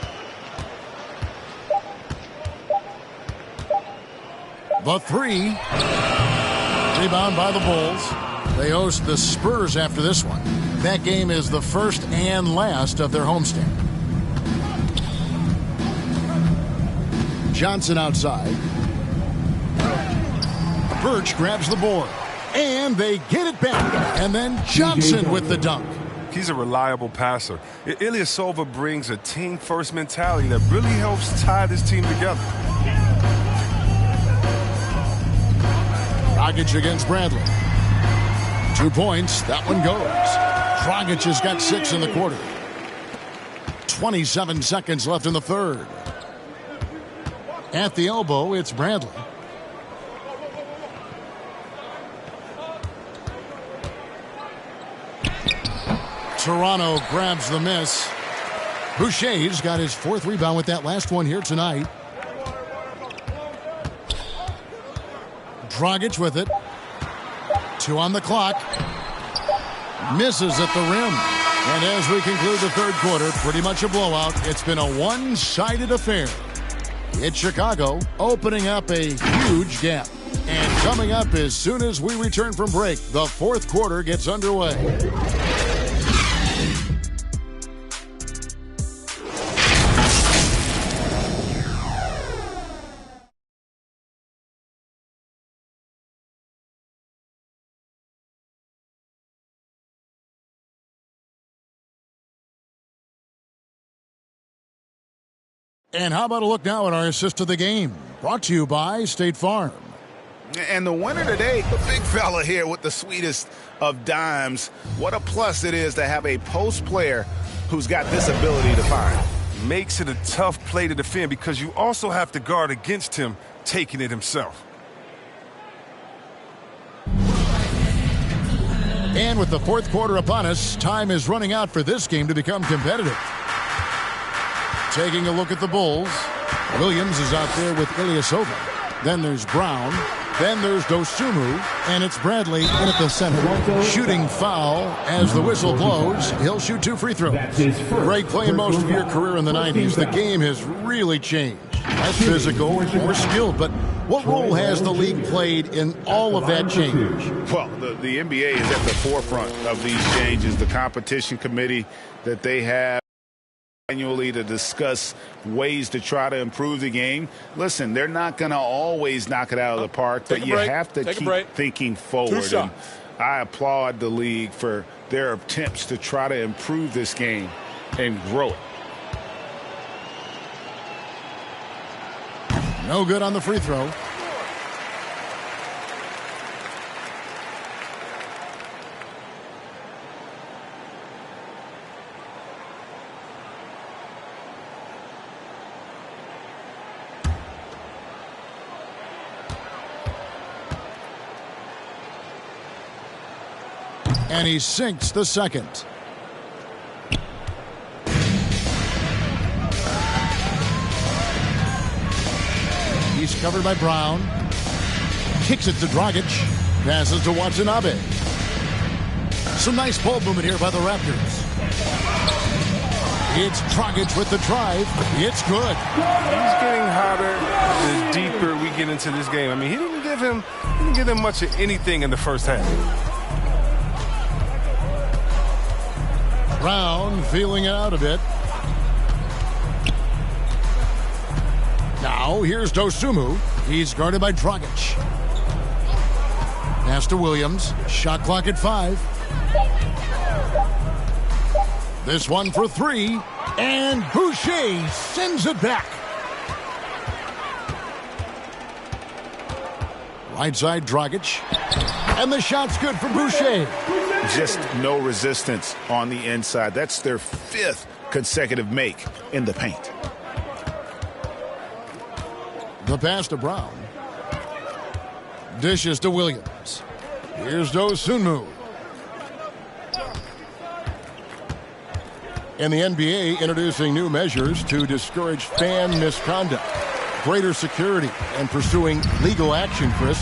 S5: The 3. Rebound by the Bulls. They host the Spurs after this one. That game is the first and last of their homestand. Johnson outside. Birch grabs the board. And they get it back. And then Johnson with the dunk.
S6: He's a reliable passer. Ilyasova brings a team-first mentality that really helps tie this team together.
S5: Dragic against Bradley. 2 points. That one goes. Dragic has got 6 in the quarter. 27 seconds left in the third. At the elbow, it's Bradley. Toronto grabs the miss. Boucher's got his 4th rebound with that last one here tonight. Dragic with it. 2 on the clock. Misses at the rim. And as we conclude the third quarter, pretty much a blowout. It's been a one-sided affair. It's Chicago opening up a huge gap. And coming up as soon as we return from break, the fourth quarter gets underway. And how about a look now at our assist of the game? Brought to you by State Farm.
S7: And the winner today, the big fella here with the sweetest of dimes. What a plus it is to have a post player who's got this ability to find.
S6: Makes it a tough play to defend because you also have to guard against him taking it himself.
S5: And with the fourth quarter upon us, time is running out for this game to become competitive. Taking a look at the Bulls. Williams is out there with Ilyasova. Then there's Brown. Then there's Dosunmu. And it's Bradley in at the center. Shooting foul as the whistle blows. He'll shoot 2 free throws. Great playing most of your career in the 90s. The game has really changed. Less physical, more skilled. But what role has the league played in all of that change?
S7: Well, the NBA is at the forefront of these changes. The competition committee that they have annually to discuss ways to try to improve the game. Listen, they're not going to always knock it out of the park, but you have to keep thinking forward. And I applaud the league for their attempts to try to improve this game and grow it.
S5: No good on the free throw. And he sinks the second. He's covered by Brown. Kicks it to Dragic. Passes to Watanabe. Some nice ball movement here by the Raptors. It's Dragic with the drive. It's good.
S8: He's getting hotter the deeper we get into this game. I mean, he didn't give him much of anything in the first half.
S5: Brown feeling it out a bit. Now here's Dosunmu. He's guarded by Dragic. Pass to Williams. Shot clock at 5. This one for 3. And Boucher sends it back. Right side Dragic. And the shot's good for Boucher.
S9: Just no resistance on the inside. That's their 5th consecutive make in the paint.
S5: The pass to Brown. Dishes to Williams. Here's Dosunmu. In the NBA, introducing new measures to discourage fan misconduct. Greater security and pursuing legal action, Chris,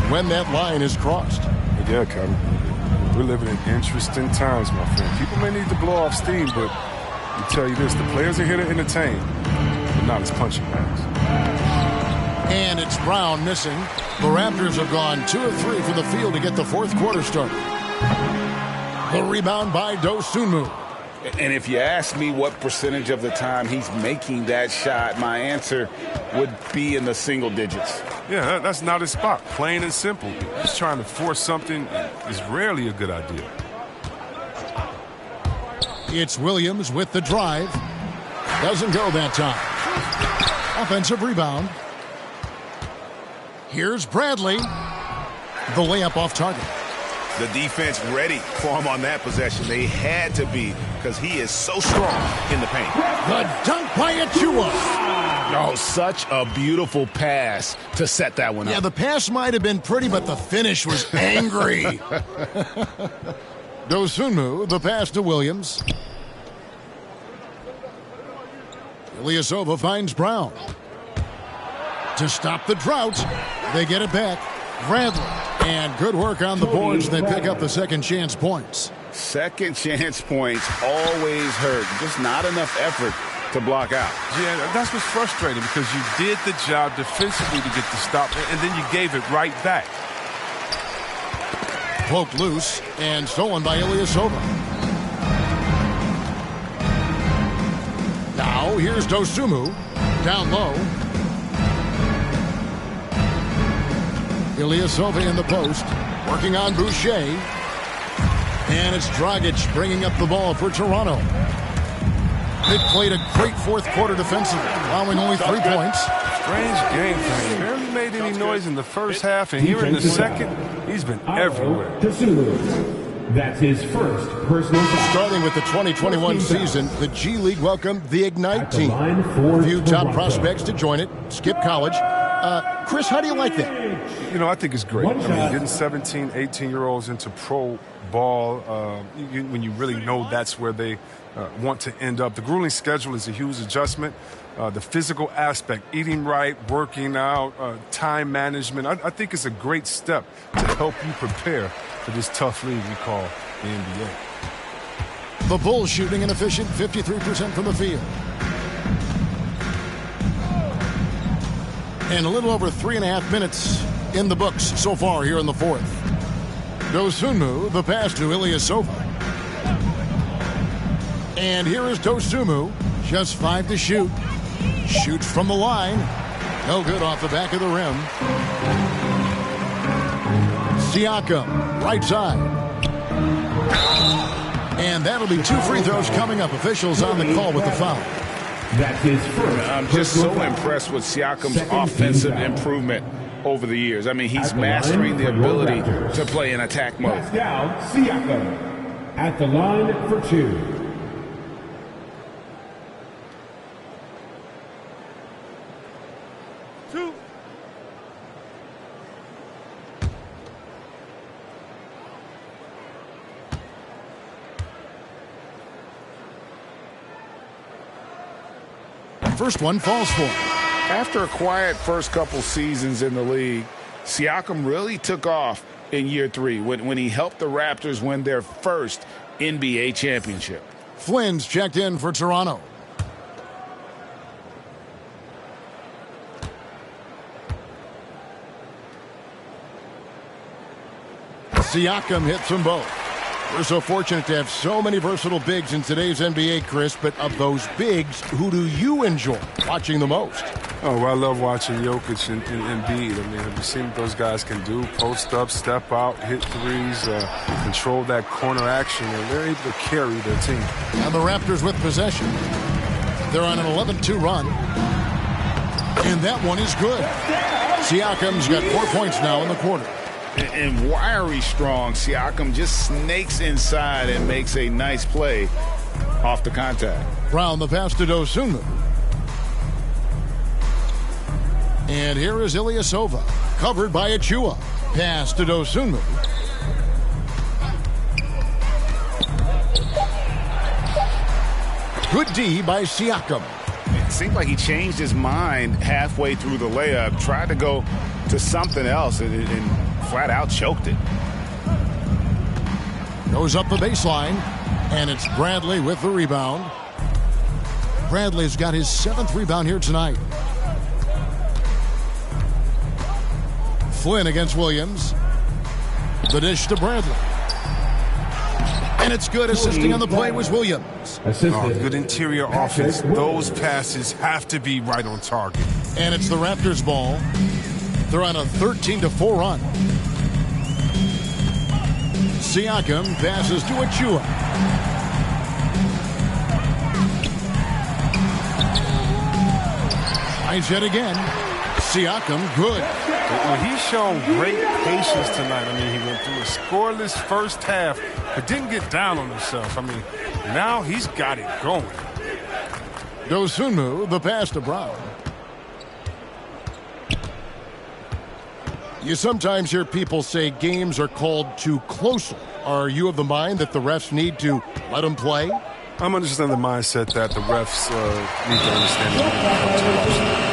S5: when that line is crossed.
S8: Yeah, Kevin. We're living in interesting times, my friend. People may need to blow off steam, but I tell you this, the players are here to entertain, but not as punching bags.
S5: And it's Brown missing. The Raptors have gone 2 of 3 from the field to get the fourth quarter started. The rebound by Dosunmu.
S9: And if you ask me what percentage of the time he's making that shot, my answer would be in the single digits.
S8: Yeah, that's not his spot. Plain and simple. Just trying to force something is rarely a good idea.
S5: It's Williams with the drive. Doesn't go that time. Offensive rebound. Here's Bradley. The layup off target.
S9: The defense ready for him on that possession. They had to be because he is so strong in the paint.
S5: The dunk by Achua.
S9: Oh, such a beautiful pass to set that one up.
S5: Yeah, the pass might have been pretty, but the finish was angry. Dosunmu, the pass to Williams. Ilyasova finds Brown. To stop the drought, they get it back. Bradley. And good work on the boards. They pick up the second chance points.
S9: Second chance points always hurt. Just not enough effort to block out.
S8: Yeah, that's what's frustrating because you did the job defensively to get the stop, and then you gave it right back.
S5: Poked loose and stolen by Ilyasova. Now here's Dosunmu. Down low. Ilyasova in the post, working on Boucher. And it's Dragic bringing up the ball for Toronto. They played a great fourth quarter defensively, allowing only 3 points.
S8: Strange game for him. Barely made any noise in the first half, and here in the second, he's been everywhere.
S2: That's his first personal foul.
S5: Starting with the 2021 season, the G League welcomed the Ignite team. A few top prospects to join it. Skip college. Chris, how do you like that?
S8: You know, I think it's great. I mean, getting 17, 18-year-olds into pro ball, when you really know that's where they want to end up. The grueling schedule is a huge adjustment. The physical aspect, eating right, working out, time management, I think it's a great step to help you prepare for this tough league we call the NBA.
S5: The Bulls shooting an efficient 53% from the field. And a little over 3.5 minutes in the books so far here in the fourth. Dosunmu, the pass to Ilyasova. And here is Dosunmu, just 5 to shoot. Shoots from the line. No good off the back of the rim. Siakam, right side. And that'll be 2 free throws coming up. Officials on the call with the foul.
S2: That's his first.
S9: I'm just so impressed with Siakam's offensive improvement over the years. I mean, he's mastering the ability to play in attack mode.
S2: Pascal Siakam at the line for 2.
S5: first one falls for him.
S7: After a quiet first couple seasons in the league, Siakam really took off in year 3 when he helped the Raptors win their first NBA championship.
S5: Flynn's checked in for Toronto. Siakam hits them both. We're so fortunate to have so many versatile bigs in today's NBA, Chris, but of those bigs, who do you enjoy watching the most?
S8: Oh, well, I love watching Jokic and Embiid. I mean, have you seen what those guys can do? Post up, step out, hit threes, control that corner action, and they're able to carry their team.
S5: And the Raptors with possession. They're on an 11-2 run. And that one is good. Siakam's got 4 points now in the quarter.
S7: And wiry strong, Siakam just snakes inside and makes a nice play off the contact.
S5: Brown the pass to Dosunmu. And here is Ilyasova, covered by Achua. Pass to Dosunmu. Good D by Siakam.
S7: It seemed like he changed his mind halfway through the layup, tried to go to something else, and flat out choked it.
S5: Goes up the baseline, and it's Bradley with the rebound. Bradley's got his 7th rebound here tonight. Flynn against Williams. The dish to Bradley. And it's good. Assisting on the play was Williams.
S6: Oh, good interior offense. Those passes have to be right on target.
S5: And it's the Raptors' ball. They're on a 13-4 run. Siakam passes to Achua. Tries yet again. Siakam, good.
S8: Well, he's shown great patience tonight. I mean, he went through a scoreless first half, but didn't get down on himself. I mean, now he's got it going.
S5: Dosunmu, the pass to Brown. You sometimes hear people say games are called too closely. Are you of the mind that the refs need to let them play?
S8: I'm understanding the mindset that the refs need to understand that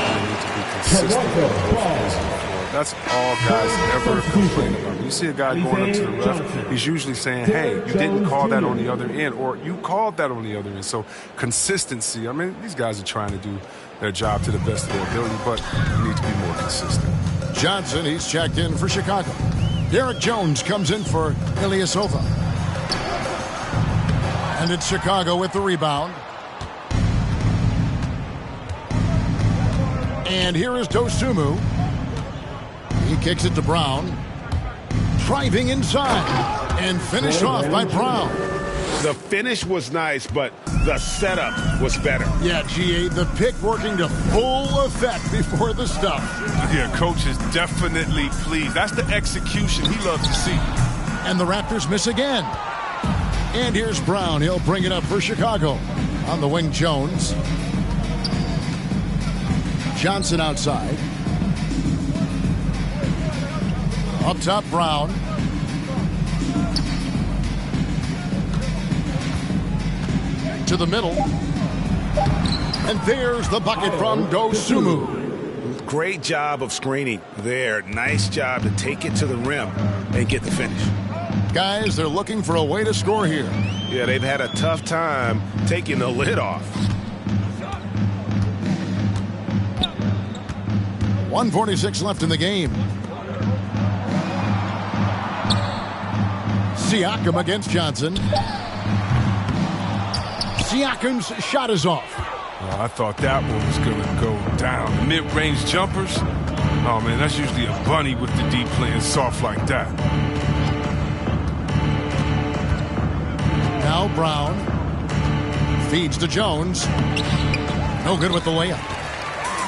S8: they need to be consistent on both ends of the floor. That's all guys ever complain about. When you see a guy going up to the ref, he's usually saying, hey, you didn't call that on the other end, or you called that on the other end. So consistency, I mean, these guys are trying to do their job to the best of their ability, but you need to be more consistent.
S5: Johnson, he's checked in for Chicago. Derek Jones comes in for Ilyasova. And it's Chicago with the rebound. And here is Dosunmu. He kicks it to Brown. Driving inside. And finished off by Brown.
S7: The finish was nice, but the setup was better.
S5: Yeah, GA, the pick working to full effect before the stuff.
S6: Yeah, coach is definitely pleased. That's the execution he loves to see.
S5: And the Raptors miss again. And here's Brown. He'll bring it up for Chicago. On the wing, Jones. Johnson outside. Up top, Brown. To the middle. And there's the bucket from Dosunmu.
S7: Great job of screening there. Nice job to take it to the rim and get the finish.
S5: Guys, they're looking for a way to score here.
S7: Yeah, they've had a tough time taking the lid off.
S5: 1:46 left in the game. Siakam against Johnson. Siakam's shot is off.
S6: I thought that one was going to go down. The mid-range jumpers, oh, man, that's usually a bunny with the D playing soft like that.
S5: Now Brown feeds to Jones. No good with the layup.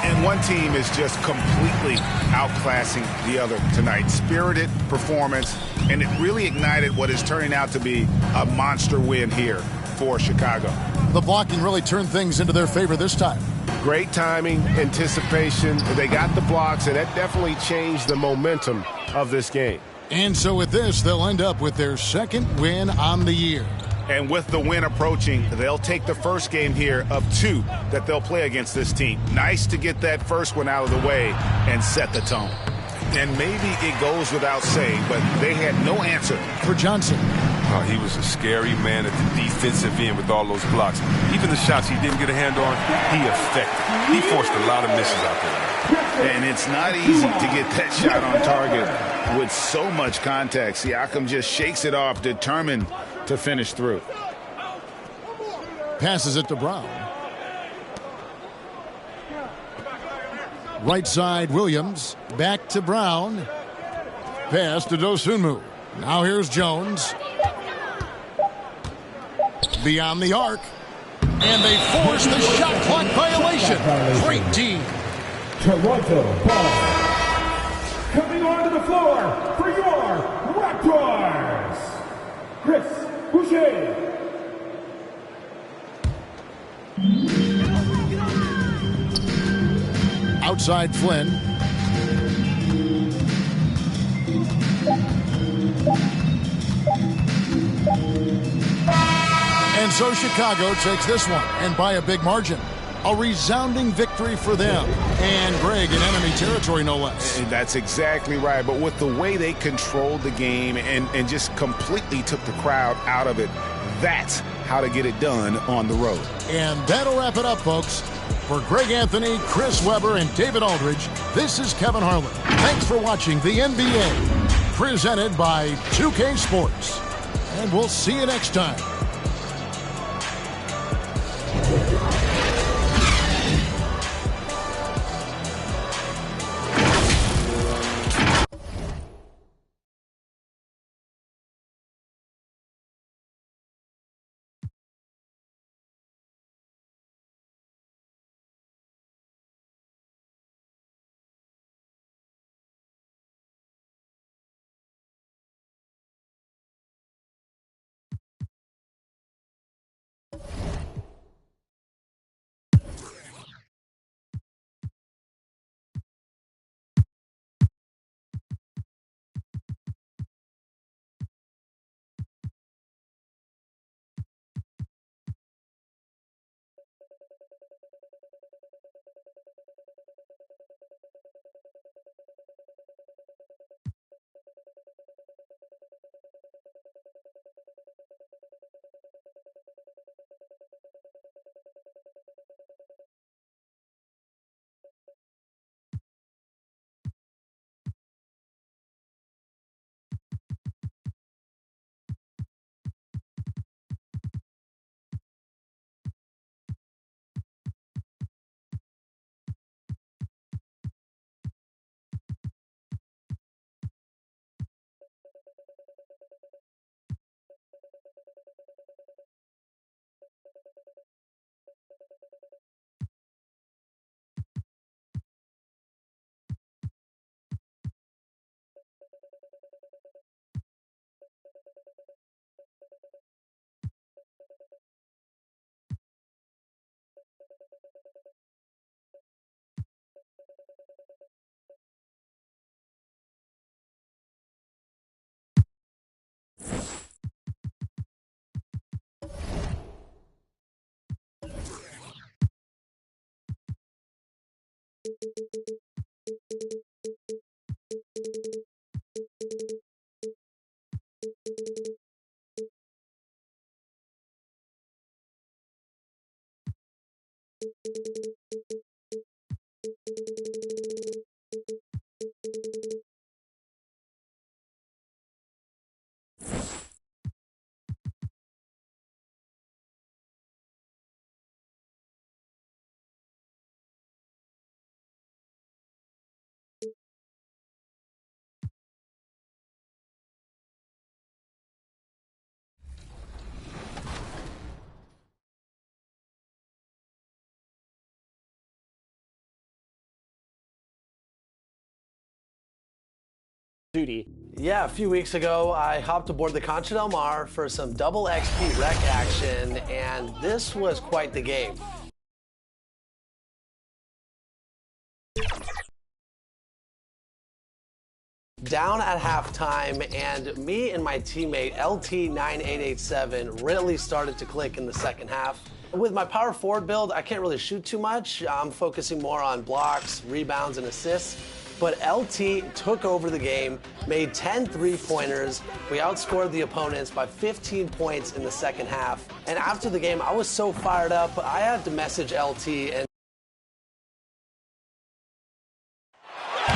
S7: And one team is just completely outclassing the other tonight. Spirited performance, and it really ignited what is turning out to be a monster win here for Chicago.
S5: The blocking really turned things into their favor this time.
S15: Great timing, anticipation. They got the blocks, and that definitely changed the momentum of this game.
S5: And so with this, they'll end up with their second win on the year.
S7: And with the win approaching, they'll take the first game here of 2 that they'll play against this team. Nice to get that first one out of the way and set the tone. And maybe it goes without saying, but they had no answer
S5: for Johnson.
S6: Oh, he was a scary man at the defensive end with all those blocks. Even the shots he didn't get a hand on, he affected. He forced a lot of misses out there.
S7: And it's not easy to get that shot on target with so much contact. Siakam just shakes it off, determined to finish through.
S5: Passes it to Brown. Right side, Williams. Back to Brown. Pass to Dosunmu. Now here's Jones. Beyond the arc. And they force the shot clock violation. Great D.
S2: Toronto ball. Coming onto the floor for your Raptors, Chris Boucher.
S5: Outside Flynn. And so Chicago takes this one, and by a big margin. A resounding victory for them. And Greg in enemy territory, no less.
S7: And that's exactly right. But with the way they controlled the game and just completely took the crowd out of it, that's how to get it done on the road.
S5: And that'll wrap it up, folks. For Greg Anthony, Chris Webber, and David Aldridge, this is Kevin Harlan. Thanks for watching the NBA, presented by 2K Sports. And we'll see you next time.
S16: Duty. Yeah, a few weeks ago, I hopped aboard the Concha Del Mar for some double XP rec action, and this was quite the game. down at halftime, and me and my teammate LT9887 really started to click in the second half. With my power forward build, I can't really shoot too much. I'm focusing more on blocks, rebounds, and assists. But LT took over the game, made 10 3-pointers. We outscored the opponents by 15 points in the second half. And after the game, I was so fired up, I had to message LT and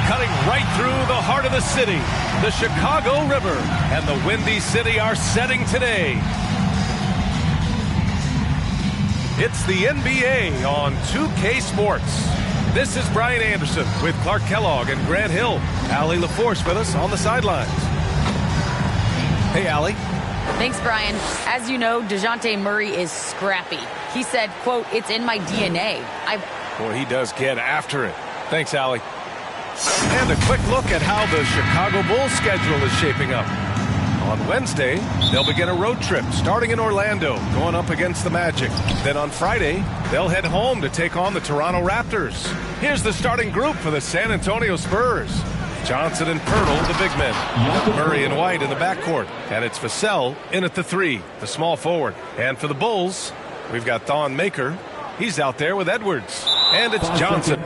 S1: cutting right through the heart of the city, the Chicago River, and the Windy City are setting today. It's the NBA on 2K Sports. This is Brian Anderson with Clark Kellogg and Grant Hill. Allie LaForce with us on the sidelines. Hey, Allie.
S17: Thanks, Brian. As you know, DeJounte Murray is scrappy. He said, quote, "It's in my DNA."
S1: Boy, he does get after it. Thanks, Allie. And a quick look at how the Chicago Bulls schedule is shaping up. On Wednesday, they'll begin a road trip starting in Orlando, going up against the Magic. Then on Friday, they'll head home to take on the Toronto Raptors. Here's the starting group for the San Antonio Spurs. Johnson and Pirtle, the big men. Murray and White in the backcourt. And it's Vassell in at the 3, the small forward. And for the Bulls, we've got Thon Maker. He's out there with Edwards. And it's Johnson.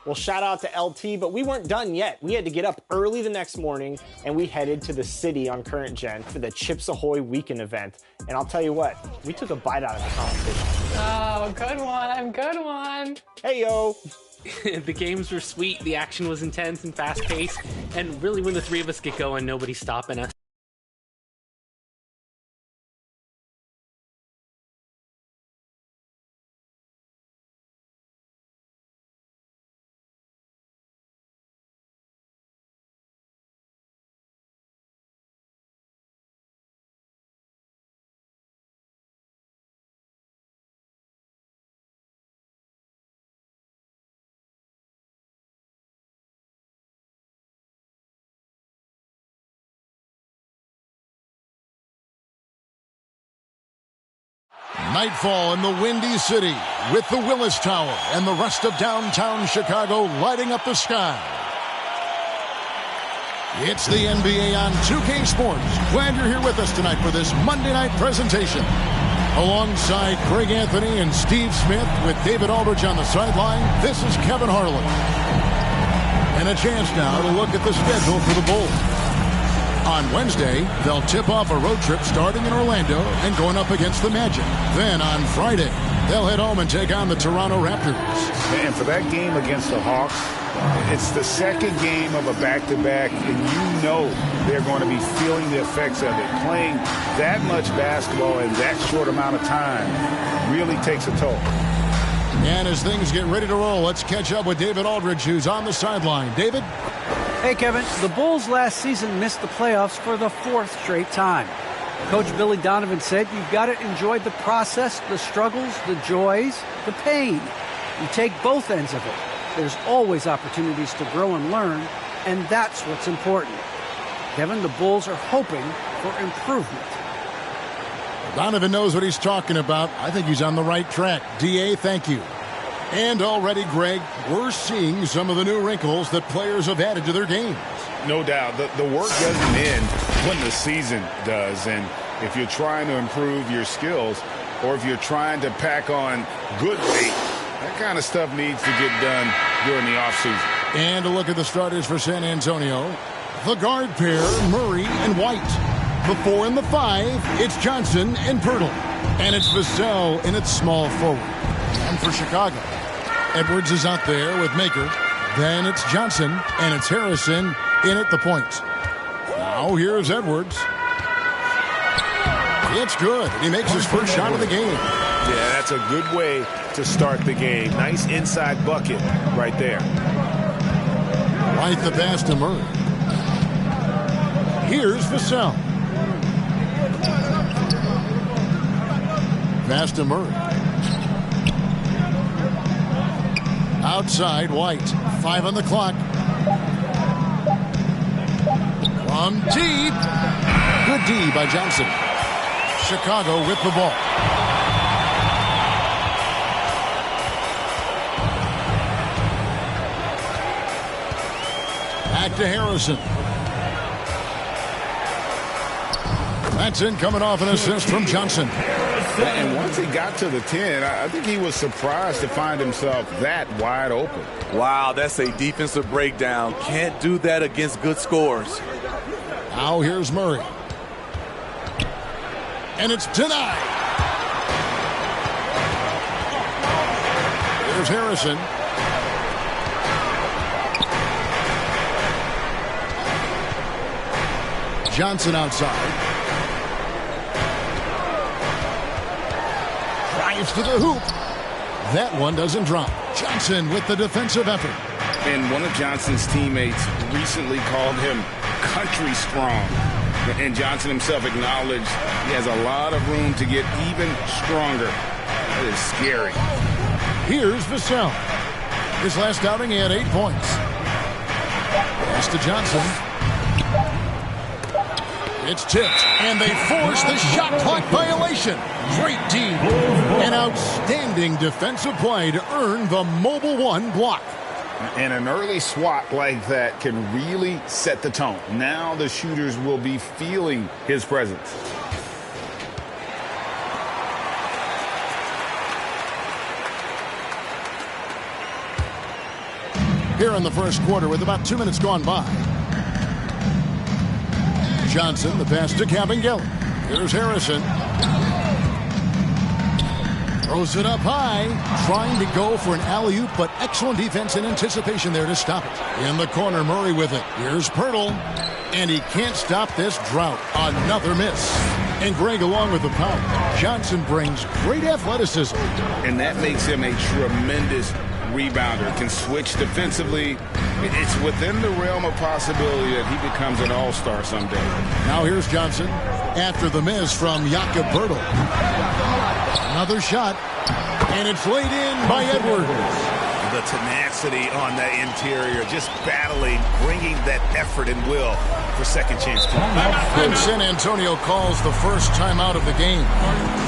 S18: Well, shout out to LT, but we weren't done yet. We had to get up early the next morning, and we headed to the city on Current Gen for the Chips Ahoy weekend event. And I'll tell you what, we took a bite out of the competition.
S19: Oh, good one.
S18: Hey, yo.
S20: The games were sweet, the action was intense and fast-paced, and really when the three of us get going, nobody's stopping us.
S5: Nightfall in the Windy City with the Willis Tower and the rest of downtown Chicago lighting up the sky. It's the NBA on 2K Sports. Glad you're here with us tonight for this Monday night presentation. Alongside Greg Anthony and Steve Smith with David Aldridge on the sideline, this is Kevin Harlan. And a chance now to look at the schedule for the Bulls. On Wednesday, they'll tip off a road trip starting in Orlando and going up against the Magic. Then on Friday, they'll head home and take on the Toronto Raptors.
S7: And for that game against the Hawks, it's the second game of a back-to-back, and you know they're going to be feeling the effects of it. Playing that much basketball in that short amount of time really takes a toll.
S5: And as things get ready to roll, let's catch up with David Aldridge, who's on the sideline. David?
S21: Hey, Kevin. The Bulls last season missed the playoffs for the 4th straight time. Coach Billy Donovan said you've got to enjoy the process, the struggles, the joys, the pain. You take both ends of it. There's always opportunities to grow and learn, and that's what's important. Kevin, the Bulls are hoping for improvement.
S5: Donovan knows what he's talking about. I think he's on the right track. D.A., thank you. And already, Greg, we're seeing some of the new wrinkles that players have added to their games.
S7: No doubt. The work doesn't end when the season does. And if you're trying to improve your skills or if you're trying to pack on good weight, that kind of stuff needs to get done during the offseason.
S5: And a look at the starters for San Antonio. The guard pair, Murray and White. The 4 and the 5, it's Johnson and Pirtle. And it's Vassell in its small forward. And for Chicago, Edwards is out there with Maker. Then it's Johnson, and it's Harrison in at the point. Now here's Edwards. It's good. He makes his first shot of the game.
S15: Yeah, that's a good way to start the game. Nice inside bucket right there.
S5: Right the pass to Murray. Here's Vassell. Pass to Murray. Outside, White. 5 on the clock. From deep. Good D by Johnson. Chicago with the ball. Back to Harrison. That's in, coming off an assist from Johnson.
S9: And once he got to the 10, I think he was surprised to find himself that wide open.
S4: Wow, that's a defensive breakdown. Can't do that against good scores.
S5: Now here's Murray. And it's denied. Here's Harrison. Johnson outside. Drives to the hoop. That one doesn't drop. Johnson with the defensive effort.
S9: And one of Johnson's teammates recently called him country strong. And Johnson himself acknowledged he has a lot of room to get even stronger. That is scary.
S5: Here's Vassell. His last outing, he had 8 points. Pass to Johnson. It's tipped, and they force the shot clock violation. Great D. An outstanding defensive play to earn the Mobile One block.
S9: And an early swat like that can really set the tone. Now the shooters will be feeling his presence.
S5: Here in the first quarter with about 2 minutes gone by. Johnson, the pass to Kabengele. Here's Harrison. Throws it up high, trying to go for an alley-oop, but excellent defense and anticipation there to stop it. In the corner, Murray with it. Here's Pirtle, and he can't stop this drought. Another miss. And Greg along with the power. Johnson brings great athleticism.
S9: And that makes him a tremendous rebounder. Can switch defensively. It's within the realm of possibility that he becomes an all-star someday.
S5: Now here's Johnson after the miss from Jakob Pirtle. Another shot, and it's laid in by Edwards.
S15: The tenacity on the interior, just battling, bringing that effort and will for second chance.
S5: And San Antonio calls the first timeout of the game.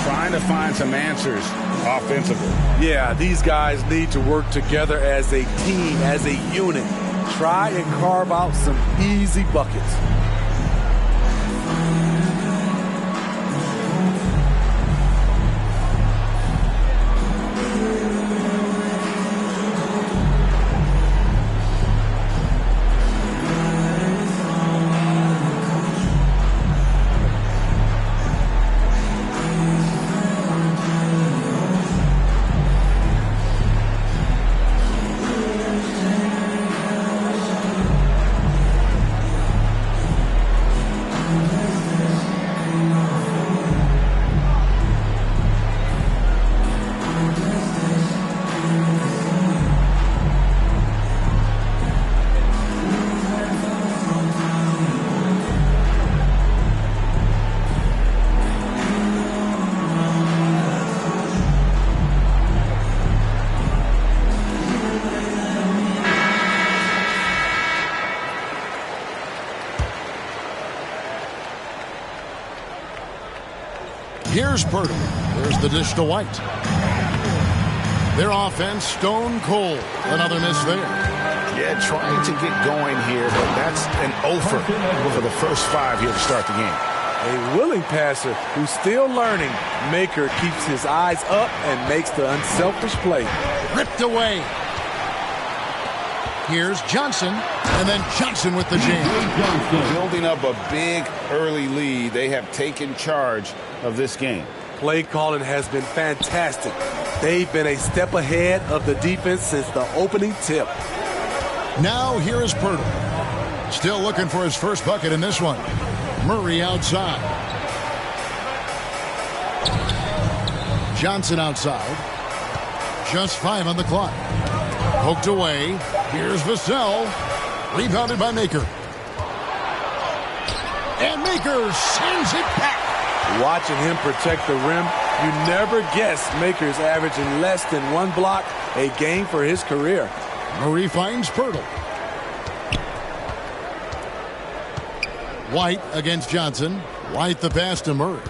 S9: Trying to find some answers offensively.
S4: Yeah, these guys need to work together as a team, as a unit. Try and carve out some easy buckets.
S5: Here's Pirtle. There's the dish to White. Their offense stone cold. Another miss there.
S15: Yeah, trying to get going here, but that's an offer for the first 5 here to start the game.
S4: A willing passer who's still learning. Maker keeps his eyes up and makes the unselfish play.
S5: Ripped away. Here's Johnson, and then Johnson with the jam.
S7: Building up a big early lead, they have taken charge of this game.
S4: Play calling has been fantastic. They've been a step ahead of the defense since the opening tip.
S5: Now here is Pirtle. Still looking for his first bucket in this one. Murray outside. Johnson outside. Just 5 on the clock. Poked away. Here's Vassell. Rebounded by Maker. And Maker sends it back.
S4: Watching him protect the rim, you never guess Maker's averaging less than 1 block a game for his career.
S5: Murray finds Pirtle. White against Johnson. White the pass to Murray.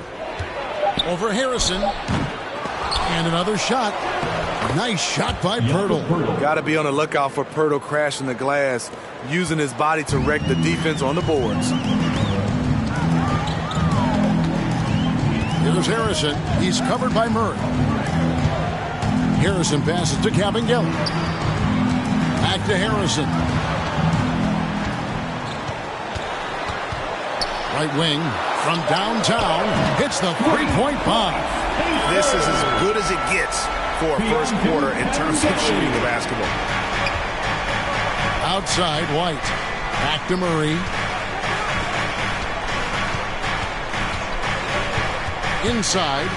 S5: Over Harrison. And another shot. Nice shot by Pirtle.
S4: Got to be on the lookout for Pirtle crashing the glass, using his body to wreck the defense on the boards.
S5: Here's Harrison. He's covered by Murray. Harrison passes to Kabengele. Back to Harrison. Right wing from downtown. Hits the three-point bomb.
S15: This is as good as it gets for a first quarter in terms of shooting the basketball.
S5: Outside, White. Back to Murray. Inside.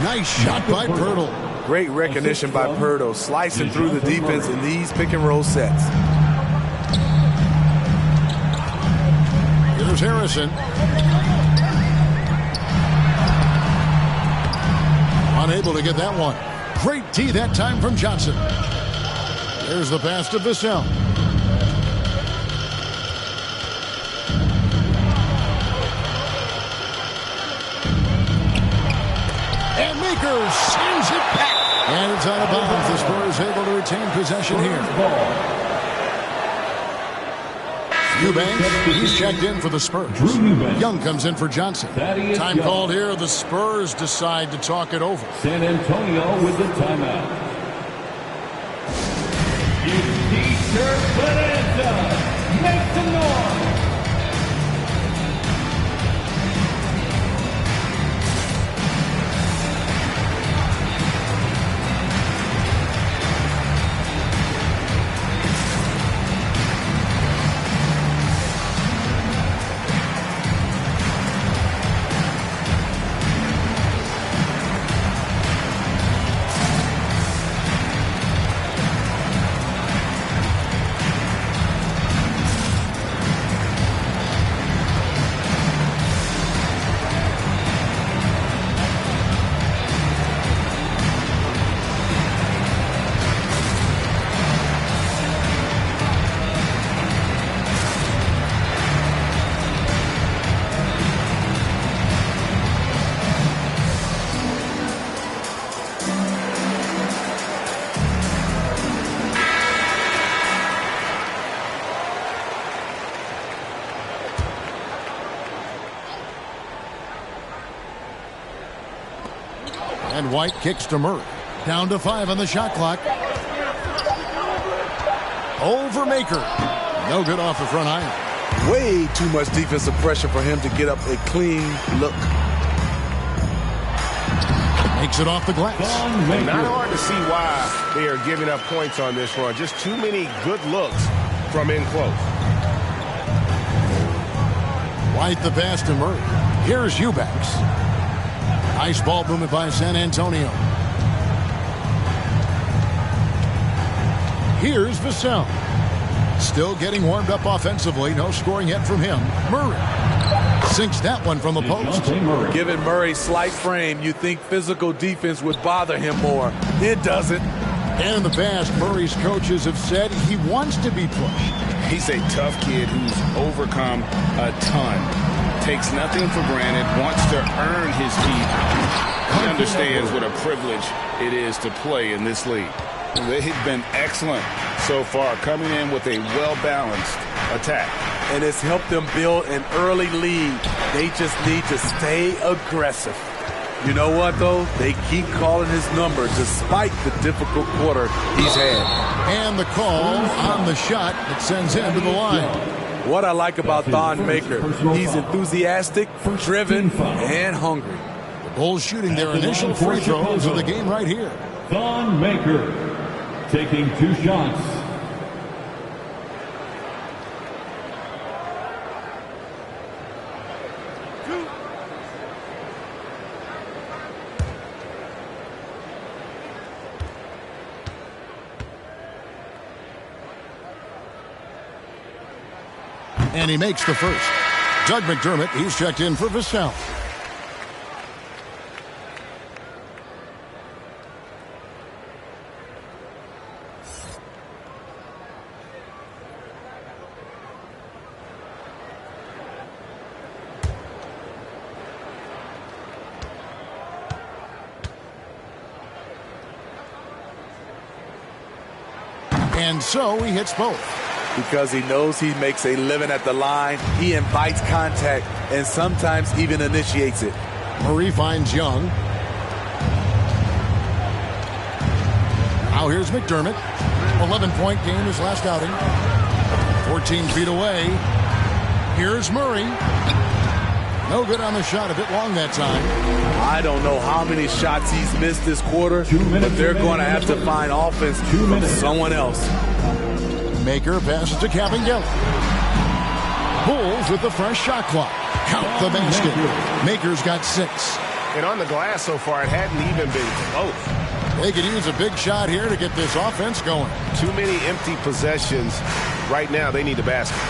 S5: Nice shot by Pirtle.
S4: Great recognition by Pirtle, slicing through the defense in these pick-and-roll sets.
S5: Here's Harrison. Unable to get that one. Great D that time from Johnson. There's the pass to Vassell. And Maker sends it back. And it's out of bounds. The Spurs able to retain possession here. Eubanks, he's checked in for the Spurs. Young comes in for Johnson. Time called here. The Spurs decide to talk it over.
S2: San Antonio with the timeout. Easter Bonanza. Make some noise.
S5: And White kicks to Murray. Down to 5 on the shot clock. Over Maker. No good off the front iron.
S4: Way too much defensive pressure for him to get up a clean look.
S5: Makes it off the glass.
S15: Not hard to see why they are giving up points on this run. Just too many good looks from in close.
S5: White the pass to Murray. Here's Eubanks. Nice ball movement by San Antonio. Here's Vassell. Still getting warmed up offensively. No scoring yet from him. Murray sinks that one from the post.
S4: Given Murray's slight frame, you think physical defense would bother him more. It doesn't.
S5: And in the past, Murray's coaches have said he wants to be pushed.
S7: He's a tough kid who's overcome a ton. Takes nothing for granted, wants to earn his keep. He understands what a privilege it is to play in this league. They've been excellent so far, coming in with a well-balanced attack.
S4: And it's helped them build an early lead. They just need to stay aggressive. You know what, though? They keep calling his number despite the difficult quarter he's had.
S5: And the call on the shot that sends him to the line.
S4: What I like about Thon Maker, he's enthusiastic, driven, and hungry.
S5: The Bulls shooting their initial free throws of the game right here.
S2: Thon Maker taking 2 shots.
S5: And he makes the first. Doug McDermott, he's checked in for Vassell. And so he hits both.
S4: Because he knows he makes a living at the line, he invites contact and sometimes even initiates it.
S5: Murray finds Young. Now here's McDermott. 11-point game his last outing. 14 feet away. Here's Murray. No good on the shot, a bit long that time.
S4: I don't know how many shots he's missed this quarter, but they're going to have to find offense from someone else.
S5: Maker passes to Kabengele. Bulls with the fresh shot clock. Count the basket. Maker's got 6.
S3: And on the glass so far, it hadn't even been close.
S5: They could use a big shot here to get this offense going.
S3: Too many empty possessions. Right now, they need the basket.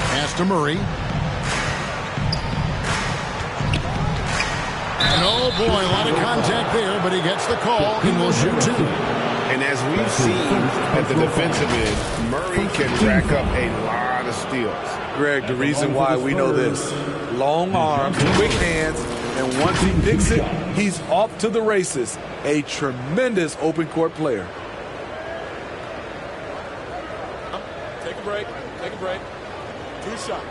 S5: Pass to Murray. And oh boy, a lot of contact there, but he gets the call and will shoot 2.
S3: And as we've seen at the defensive end, Murray can rack up a lot of steals.
S4: Greg, the reason why we know this. Long arms, quick hands, and once he picks it, he's off to the races. A tremendous open court player.
S10: Take a break. Take a break. 2 shots.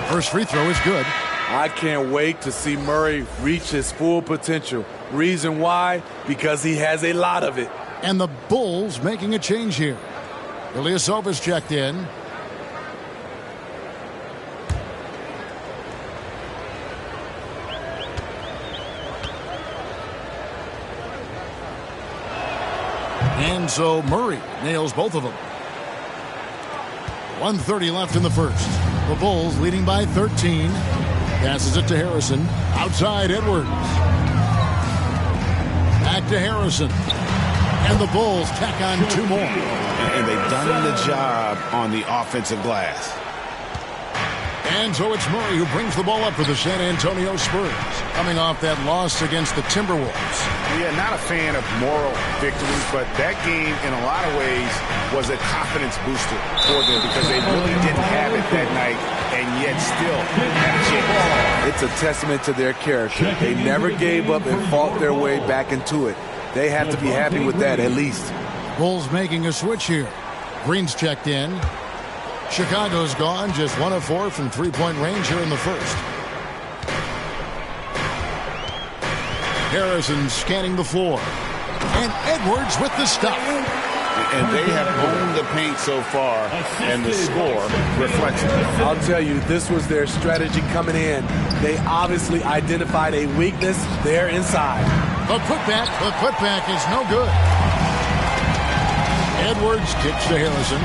S5: First free throw is good.
S4: I can't wait to see Murray reach his full potential. Reason why? Because he has a lot of it.
S5: And the Bulls making a change here. Ilyasova's checked in. And so Murray nails both of them. 1:30 left in the first. The Bulls leading by 13. Passes it to Harrison. Outside Edwards. Back to Harrison. And the Bulls tack on 2 more.
S3: And they've done the job on the offensive glass.
S5: And so it's Murray who brings the ball up for the San Antonio Spurs, coming off that loss against the Timberwolves.
S3: Yeah, not a fan of moral victories, but that game in a lot of ways was a confidence booster for them because they really didn't have it that night and yet still had a chance.
S4: It's a testament to their character. They never gave up and fought their way back into it. They have to be happy with that at least.
S5: Bulls making a switch here. Green's checked in. Chicago's gone, just 1 of 4 from 3-point range here in the first. Harrison scanning the floor. And Edwards with the stuff.
S3: And they have owned the paint so far, and the score reflects it.
S4: I'll tell you, this was their strategy coming in. They obviously identified a weakness there inside.
S5: The putback is no good. Edwards kicks to Harrison.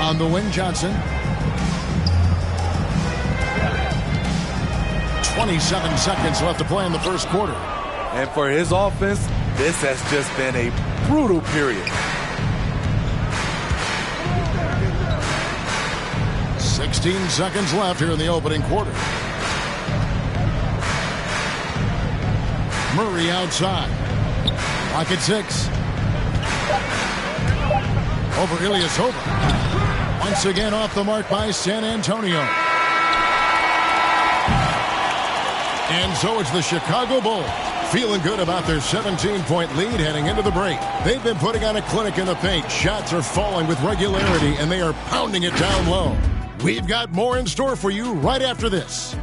S5: On the wing, Johnson. 27 seconds left to play in the first quarter.
S4: And for his offense, this has just been a brutal period.
S5: 16 seconds left here in the opening quarter. Murray outside. Clock at 6. Over Ilyasova. Once again off the mark by San Antonio. And so it's the Chicago Bulls, feeling good about their 17-point lead heading into the break. They've been putting on a clinic in the paint. Shots are falling with regularity, and they are pounding it down low. We've got more in store for you right after this.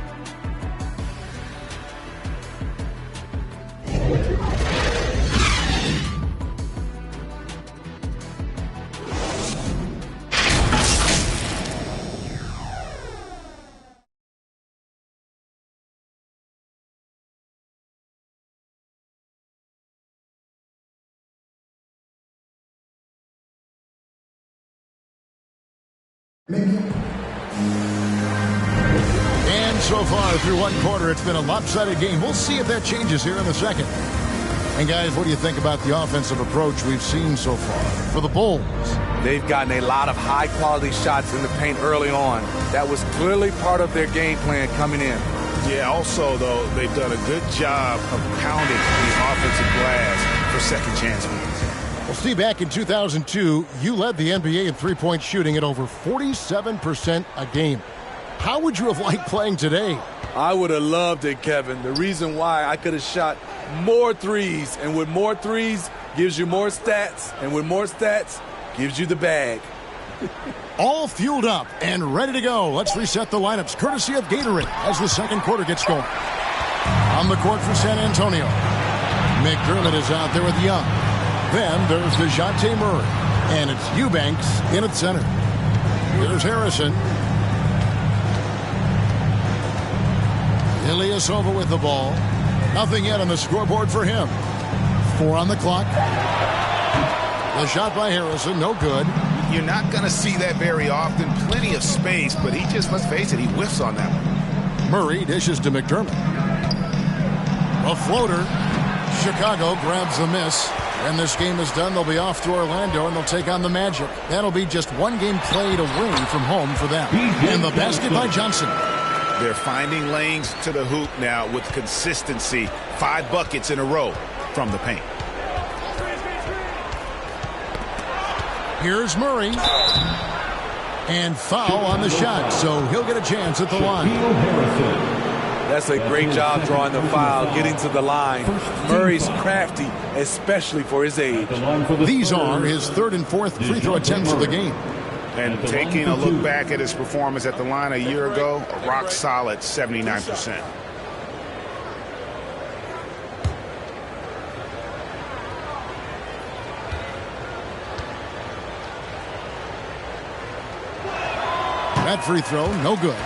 S5: And so far through one quarter, it's been a lopsided game. We'll see if that changes here in the second. And guys, what do you think about the offensive approach we've seen so far for the Bulls?
S4: They've gotten a lot of high-quality shots in the paint early on. That was clearly part of their game plan coming in.
S3: Yeah, also, though, they've done a good job of pounding the offensive glass for second chance wins.
S5: Well, Steve, back in 2002, you led the NBA in three-point shooting at over 47% a game. How would you have liked playing today?
S4: I would have loved it, Kevin. The reason why, I could have shot more threes, and with more threes gives you more stats, and with more stats gives you the bag.
S5: All fueled up and ready to go. Let's reset the lineups courtesy of Gatorade as the second quarter gets going. On the court for San Antonio, McDermott is out there with Young. Then there's DeJounte Murray, and it's Eubanks in at center. Here's Harrison. Ilyasova with the ball. Nothing yet on the scoreboard for him. 4 on the clock. The shot by Harrison, no good.
S3: You're not going to see that very often. Plenty of space, but he just, let's face it, he whiffs on that one.
S5: Murray dishes to McDermott. A floater. Chicago grabs the miss. When this game is done, they'll be off to Orlando, and they'll take on the Magic. That'll be just one game played away from home for them. And the basket by Johnson.
S3: They're finding lanes to the hoop now with consistency. 5 buckets in a row from the paint.
S5: Here's Murray. And foul on the shot, so he'll get a chance at the line.
S4: That's a great job drawing the foul, getting to the line. Murray's crafty, especially for his age.
S5: These are his 3rd and 4th free throw attempts of the game.
S3: And taking a look back at his performance at the line a year ago, a rock solid 79%.
S5: That free throw, no good.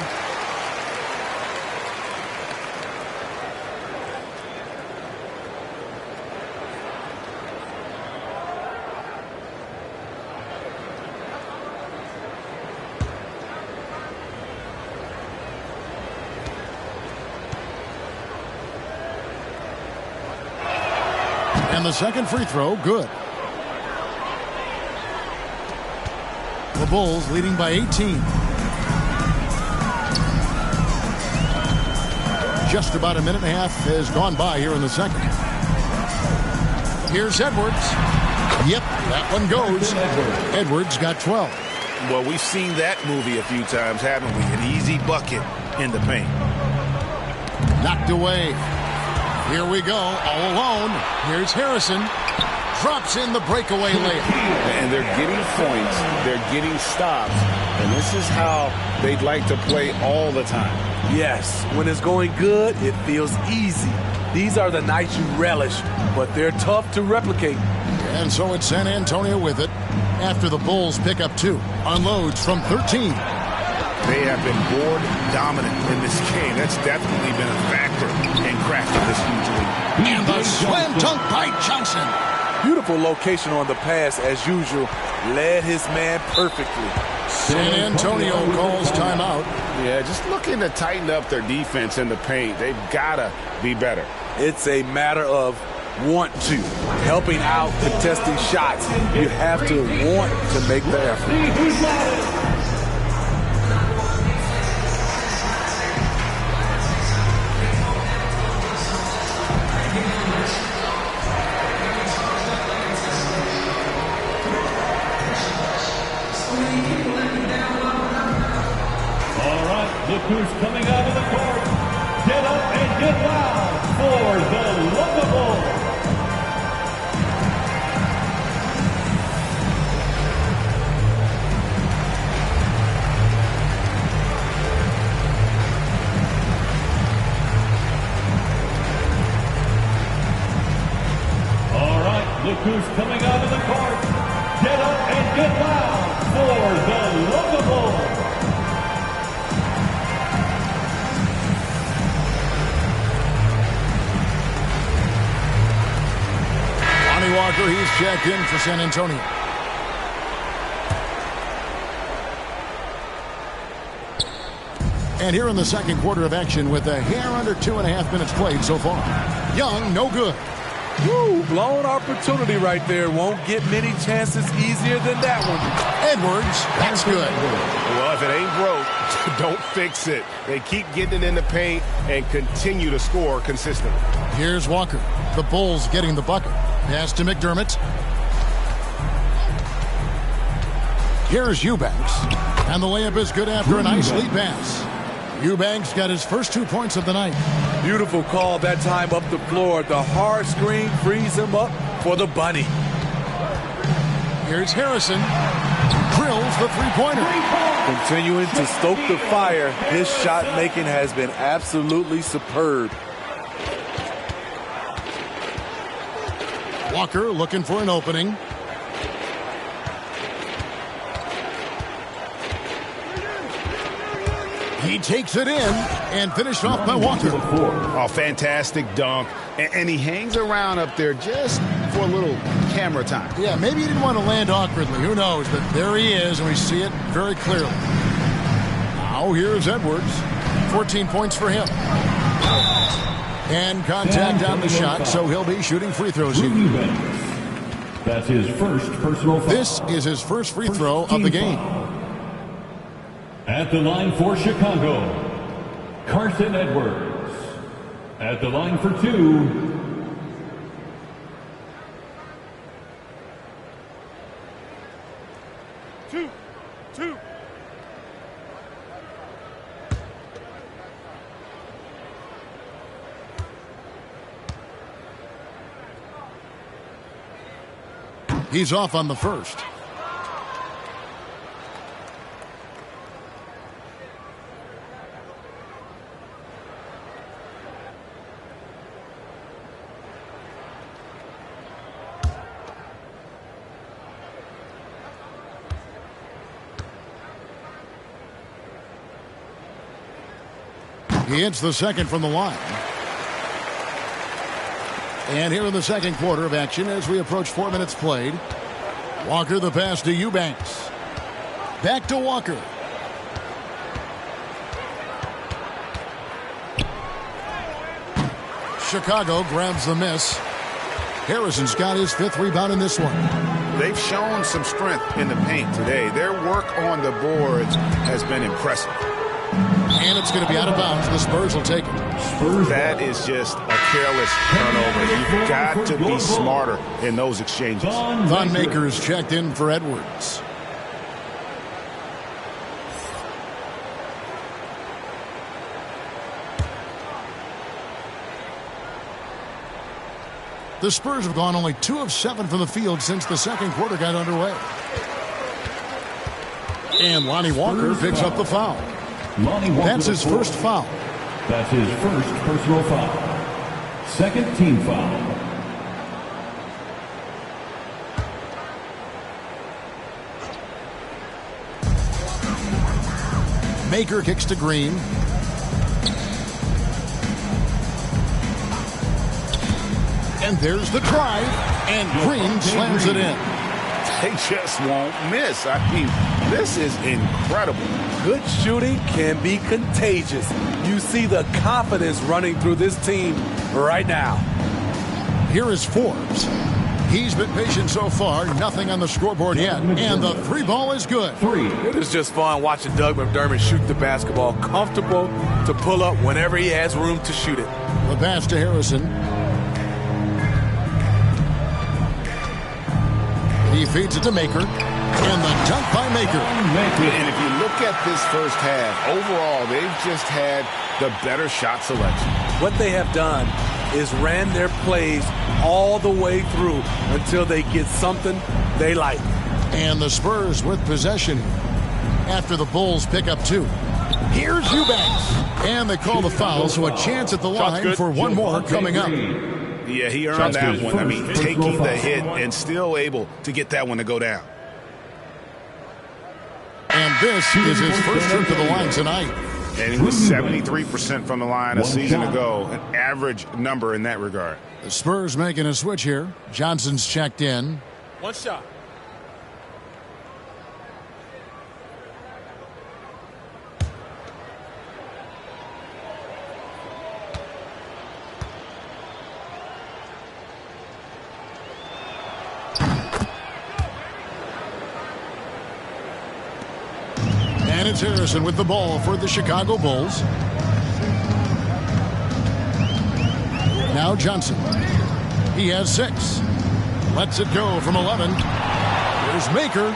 S5: And the second free throw, good. The Bulls leading by 18. Just about a minute and a half has gone by here in the second. Here's Edwards. Yep, that one goes. Edwards got 12.
S3: Well, we've seen that movie a few times, haven't we? An easy bucket in the paint.
S5: Knocked away. Here we go, all alone. Here's Harrison. Drops in the breakaway layup.
S3: And they're getting points. They're getting stops. And this is how they'd like to play all the time.
S4: Yes, when it's going good, it feels easy. These are the nights you relish, but they're tough to replicate.
S5: And so it's San Antonio with it after the Bulls pick up 2. Unloads from 13.
S3: They have been board dominant in this game. That's definitely been a factor in crafting this huge lead.
S5: And the slam dunk by Johnson.
S4: Beautiful location on the pass as usual. Led his man perfectly.
S5: San Antonio calls timeout.
S3: Yeah, just looking to tighten up their defense in the paint. They've got to be better.
S4: It's a matter of want to. Helping out, contesting shots. You have to want to make the effort.
S2: Look who's coming out of the court. Get up and and get loud for the Locables. All right, look who's coming out of the court. Get up and get loud for the Locables.
S5: Lonnie Walker, he's checked in for San Antonio. And here in the second quarter of action with a hair under 2.5 minutes played so far. Young, no good.
S4: Woo, blown opportunity right there. Won't get many chances easier than that one.
S5: Edwards, that's good.
S3: Well, if it ain't broke, don't fix it. They keep getting it in the paint and continue to score consistently.
S5: Here's Walker. The Bulls getting the bucket. Pass to McDermott. Here's Eubanks. And the layup is good after a nice lead pass. Eubanks got his first 2 points of the night.
S4: Beautiful call that time up the floor. The hard screen frees him up for the bunny.
S5: Here's Harrison. Drills the three-pointer.
S4: Continuing to stoke the fire. His shot making has been absolutely superb.
S5: Walker looking for an opening. He takes it in and finished off by Walker.
S3: Oh, fantastic dunk. And he hangs around up there just for a little camera time.
S5: Yeah, maybe he didn't want to land awkwardly. Who knows? But there he is, and we see it very clearly. Now here's Edwards. 14 points for him. And contact on the shot, so he'll be shooting free throws here.
S2: That's his first personal foul.
S5: This is his first free throw of the game.
S2: At the line for Chicago, Carson Edwards. At the line for two,
S5: He's off on the first. He hits the second from the line. And here in the second quarter of action as we approach 4 minutes played. Walker the pass to Eubanks. Back to Walker. Chicago grabs the miss. Harrison's got his 5th rebound in this one.
S3: They've shown some strength in the paint today. Their work on the boards has been impressive.
S5: And it's going to be out of bounds. The Spurs will take it.
S3: That is just a careless turnover. You've got to be smarter in those exchanges.
S5: Von Maker's checked in for Edwards. The Spurs have gone only 2 of 7 from the field since the second quarter got underway. And Lonnie Walker picks up the foul. That's his first foul.
S2: That's his first personal foul. Second team foul.
S5: Maker kicks to Green. And there's the drive. And Green slams it in.
S3: They just won't miss. I mean, this is incredible.
S4: Good shooting can be contagious. You see the confidence running through this team right now.
S5: Here is Forbes. He's been patient so far. Nothing on the scoreboard yet. And the 3 ball is good.
S4: It is just fun watching Doug McDermott shoot the basketball. Comfortable to pull up whenever he has room to shoot it.
S5: The pass to Harrison. He feeds it to Maker. And the dunk by Maker.
S3: And if you look at this first half, overall, they've just had the better shot selection.
S4: What they have done is ran their plays all the way through until they get something they like.
S5: And the Spurs with possession after the Bulls pick up 2. Here's Eubanks. And they call the foul, so a chance at the line for one more coming up.
S3: Yeah, he earned that one. I mean, taking the hit and still able to get that one to go down.
S5: And this is his first trip to the line tonight.
S3: And he was 73% from the line a season ago, an average number in that regard.
S5: The Spurs making a switch here. Johnson's checked in.
S10: One shot.
S5: And it's Harrison with the ball for the Chicago Bulls. Now Johnson. He has 6. Lets it go from 11. Here's Maker.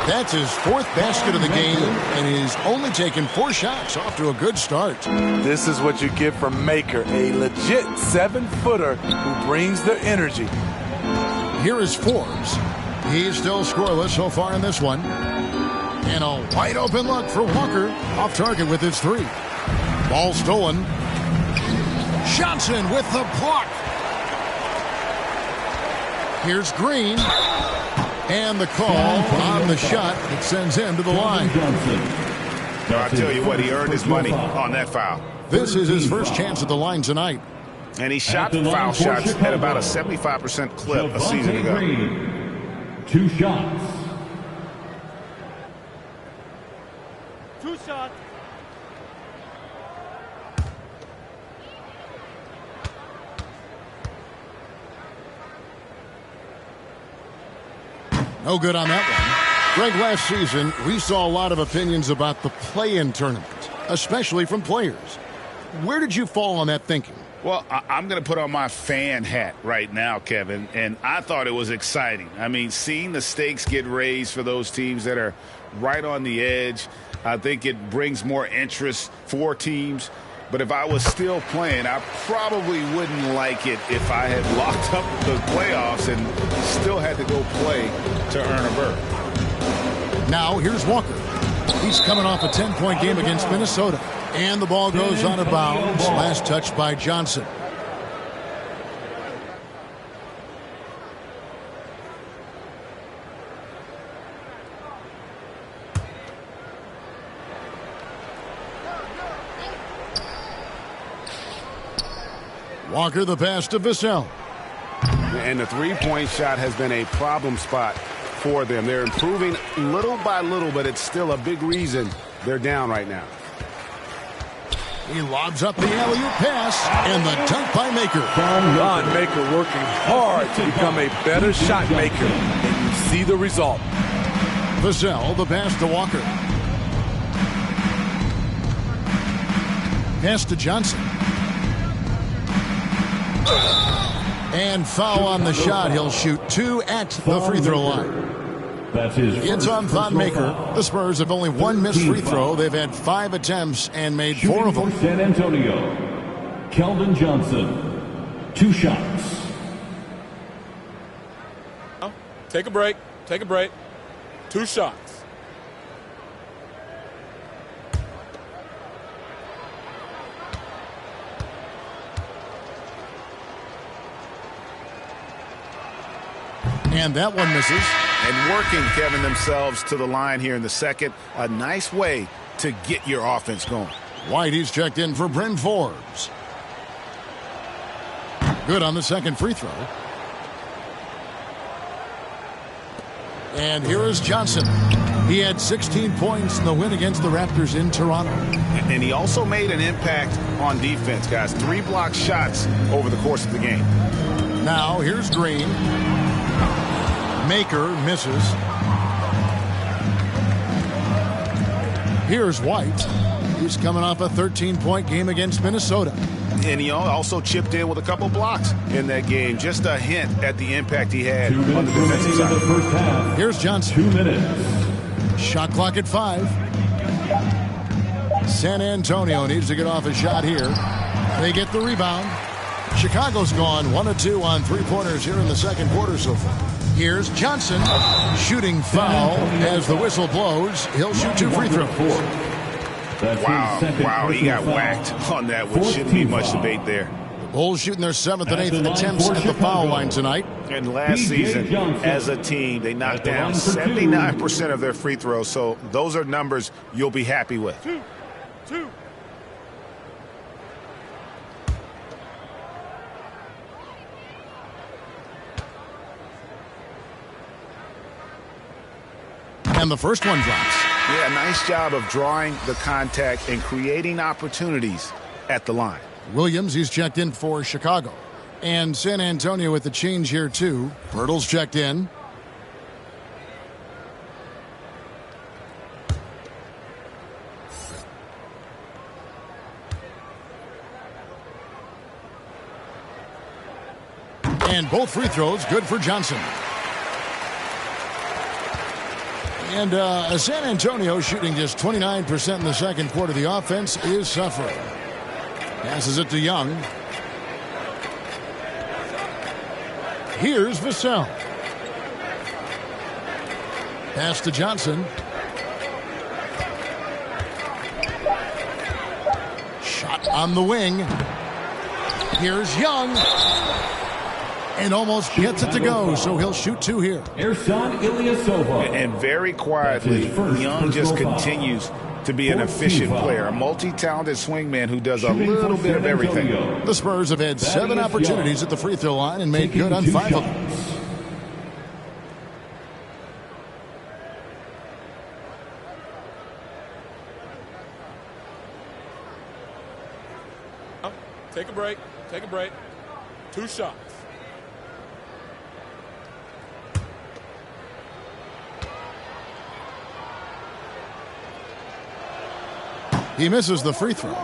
S5: That's his 4th basket of the game, and he's only taken 4 shots. Off to a good start.
S4: This is what you get from Maker, a legit 7-footer who brings the energy.
S5: Here is Forbes. He's still scoreless so far in this one. And a wide open look for Walker. Off target with his 3. Ball stolen. Johnson with the block. Here's Green. And the call on the shot that sends him to the line.
S3: I tell you what, he earned his money on that foul.
S5: This is his first chance at the line tonight.
S3: And he shot foul shots at about a 75% clip a season ago.
S2: 2 shots.
S10: 2 shots.
S5: No good on that one. Greg, last season, we saw a lot of opinions about the play-in tournament, especially from players. Where did you fall on that thinking?
S3: Well, I'm going to put on my fan hat right now, Kevin, and I thought it was exciting. I mean, seeing the stakes get raised for those teams that are right on the edge, I think it brings more interest for teams. But if I was still playing, I probably wouldn't like it if I had locked up the playoffs and still had to go play to earn a berth.
S5: Now here's Walker. He's coming off a 10-point game against Minnesota. And the ball goes out of bounds. Last touch by Johnson. Walker the pass to Vassell.
S3: And the three-point shot has been a problem spot for them. They're improving little by little, but it's still a big reason they're down right now.
S5: He lobs up the alley-oop pass, and the dunk by Maker.
S4: Ron Maker working hard to become a better shot maker, and you see the result.
S5: Vassell the pass to Walker. Pass to Johnson. And foul on the shot. He'll shoot 2 at the free throw line.
S2: That's his
S5: it's on Thon Maker. The Spurs have only 1 missed free throw. They've had 5 attempts and made 4 of them.
S2: San Antonio, Keldon Johnson, 2 shots.
S10: Take a break. Take a break. 2 shots.
S5: And that one misses.
S3: And working, Kevin, themselves to the line here in the second. A nice way to get your offense going.
S5: Whitey's checked in for Bryn Forbes. Good on the second free throw. And here is Johnson. He had 16 points in the win against the Raptors in Toronto.
S3: And he also made an impact on defense, guys. 3 block shots over the course of the game.
S5: Now here's Green. Maker misses. Here's White. He's coming off a 13-point game against Minnesota.
S3: And he also chipped in with a couple blocks in that game. Just a hint at the impact he had on the defensive side.
S5: Here's Johnson.
S2: 2 minutes.
S5: Shot clock at 5. San Antonio needs to get off a shot here. They get the rebound. Chicago's gone 1 of 2 on three-pointers here in the second quarter so far. Here's Johnson. Shooting foul as the whistle blows. He'll shoot 2 free throws.
S7: Wow, he got whacked on that, which shouldn't be much debate there.
S5: Bulls shooting their 7th and 8th attempts at the foul line tonight.
S7: And last season, as a team, they knocked down 79% of their free throws, so those are numbers you'll be happy with.
S10: 2.
S5: And the first one drops.
S7: Yeah, nice job of drawing the contact and creating opportunities at the line.
S5: Williams, he's checked in for Chicago. And San Antonio with the change here, too. Pirtle's checked in. And both free throws good for Johnson. And San Antonio shooting just 29% in the second quarter. The offense is suffering. Passes it to Young. Here's Vassell. Pass to Johnson. Shot on the wing. Here's Young. And almost gets it to go, so he'll shoot 2 here.
S2: Ersan Ilyasova.
S7: And very quietly, Young just continues to be an efficient player, a multi-talented swingman who does a little bit of everything.
S5: The Spurs have had 7 opportunities at the free throw line and made good on 5 of them.
S10: Take a break. 2 shots.
S5: He misses the free throw.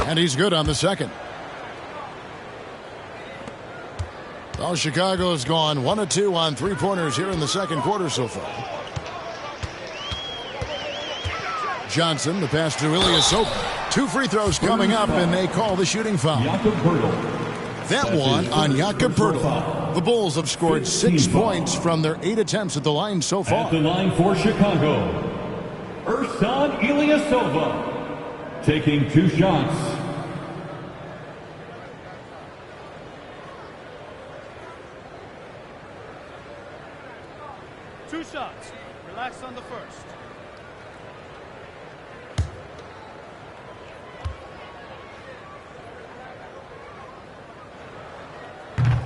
S5: And he's good on the second. Well, Chicago's gone 1 of 2 on three-pointers here in the second quarter so far. Johnson, the pass to Ilyasova. 2 free throws coming up, and they call the shooting foul. That one on Jakob Poeltl. The Bulls have scored 6 points from their 8 attempts at the line so far.
S2: At the line for Chicago, Ersan Ilyasova taking 2 shots.
S21: Relax on the first.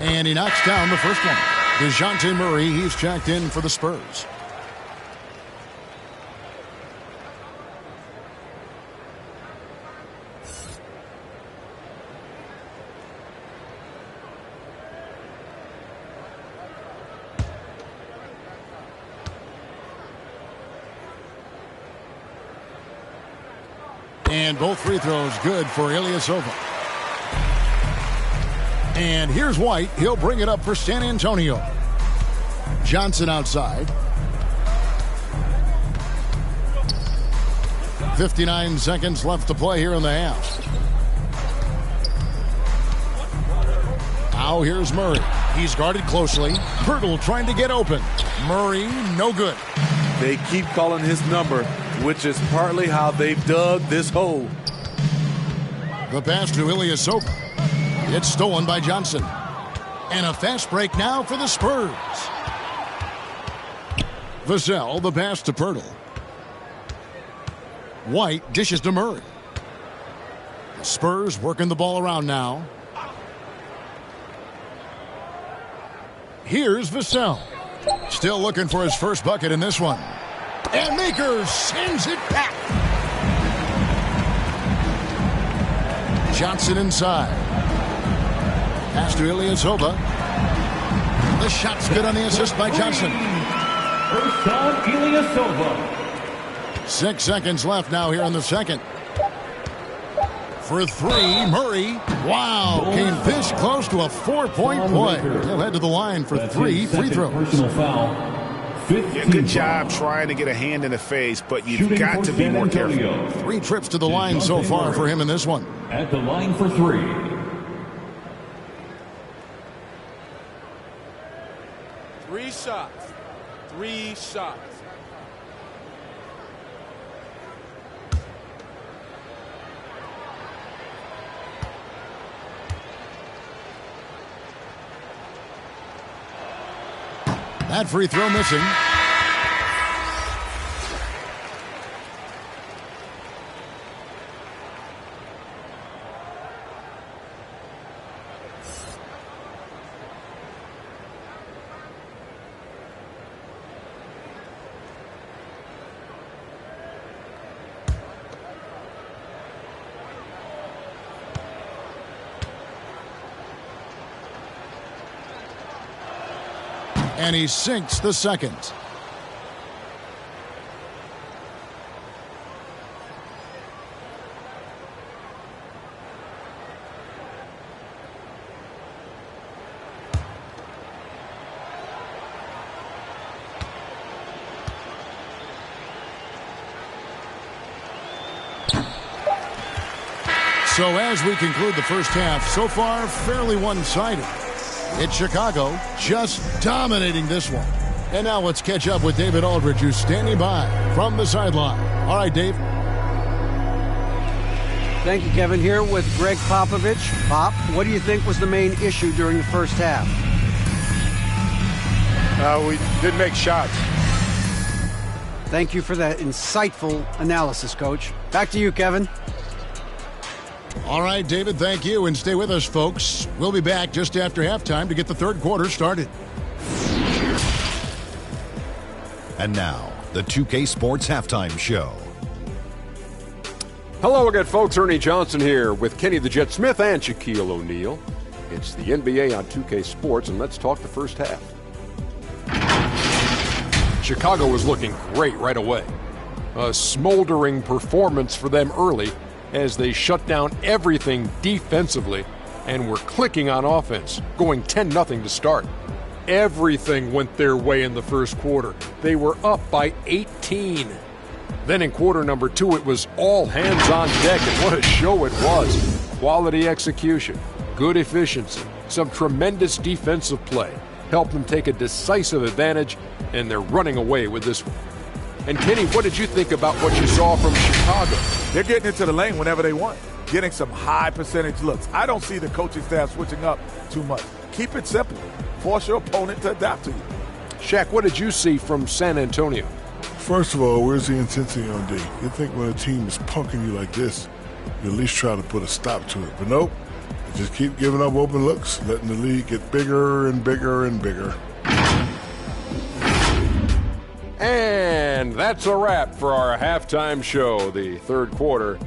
S5: And he knocks down the first one. DeJounte Murray, he's checked in for the Spurs. And both free throws good for Ilyasova. And here's White. He'll bring it up for San Antonio. Johnson outside. 59 seconds left to play here in the half. Now here's Murray. He's guarded closely. Poeltl trying to get open. Murray, no good.
S4: They keep calling his number, which is partly how they've dug this hole.
S5: The pass to Ilyasova. It's stolen by Johnson. And a fast break now for the Spurs. Vassell, the pass to Poeltl. White dishes to Murray. The Spurs working the ball around now. Here's Vassell. Still looking for his first bucket in this one. And Maker sends it back. Johnson inside. Pass. Pass to Ilyasova. The shot's good on the assist by Johnson.
S2: Ersan Ilyasova.
S5: 6 seconds left now here in the second. For three, Murray. Wow, came this close to a 4-point play. He'll head to the line for 3 free throws.
S2: Personal foul.
S3: Yeah, good job trying to get a hand in the face, but you've got to be more careful.
S5: 3 trips to the line so far for him in this one.
S2: At the line for 3.
S10: Three shots. 3 shots.
S5: That free throw missing. And he sinks the second. So as we conclude the first half, so far fairly one-sided. It's Chicago just dominating this one. And now let's catch up with David Aldridge, who's standing by from the sideline. All right, Dave.
S21: Thank you, Kevin. Here with Greg Popovich. Pop, what do you think was the main issue during the first half?
S13: We didn't make shots.
S21: Thank you for that insightful analysis, Coach. Back to you, Kevin.
S5: All right, David, thank you. And stay with us, folks. We'll be back just after halftime to get the third quarter started.
S11: And now, the 2K Sports Halftime Show.
S12: Hello again, folks. Ernie Johnson here with Kenny the Jet Smith and Shaquille O'Neal. It's the NBA on 2K Sports, and let's talk the first half. Chicago was looking great right away. A smoldering performance for them early as they shut down everything defensively and were clicking on offense, going 10-0 to start. Everything went their way in the first quarter. They were up by 18. Then in quarter number 2, it was all hands on deck, and what a show it was. Quality execution, good efficiency, some tremendous defensive play helped them take a decisive advantage, and they're running away with this one. And Kenny, what did you think about what you saw from Chicago?
S13: They're getting into the lane whenever they want, getting some high percentage looks. I don't see the coaching staff switching up too much. Keep it simple. Force your opponent to adapt to you.
S12: Shaq, what did you see from San Antonio?
S14: First of all, where's the intensity on D? You think when a team is punking you like this, you at least try to put a stop to it. But nope, you just keep giving up open looks, letting the lead get bigger and bigger and bigger.
S12: And that's a wrap for our halftime show. The third quarter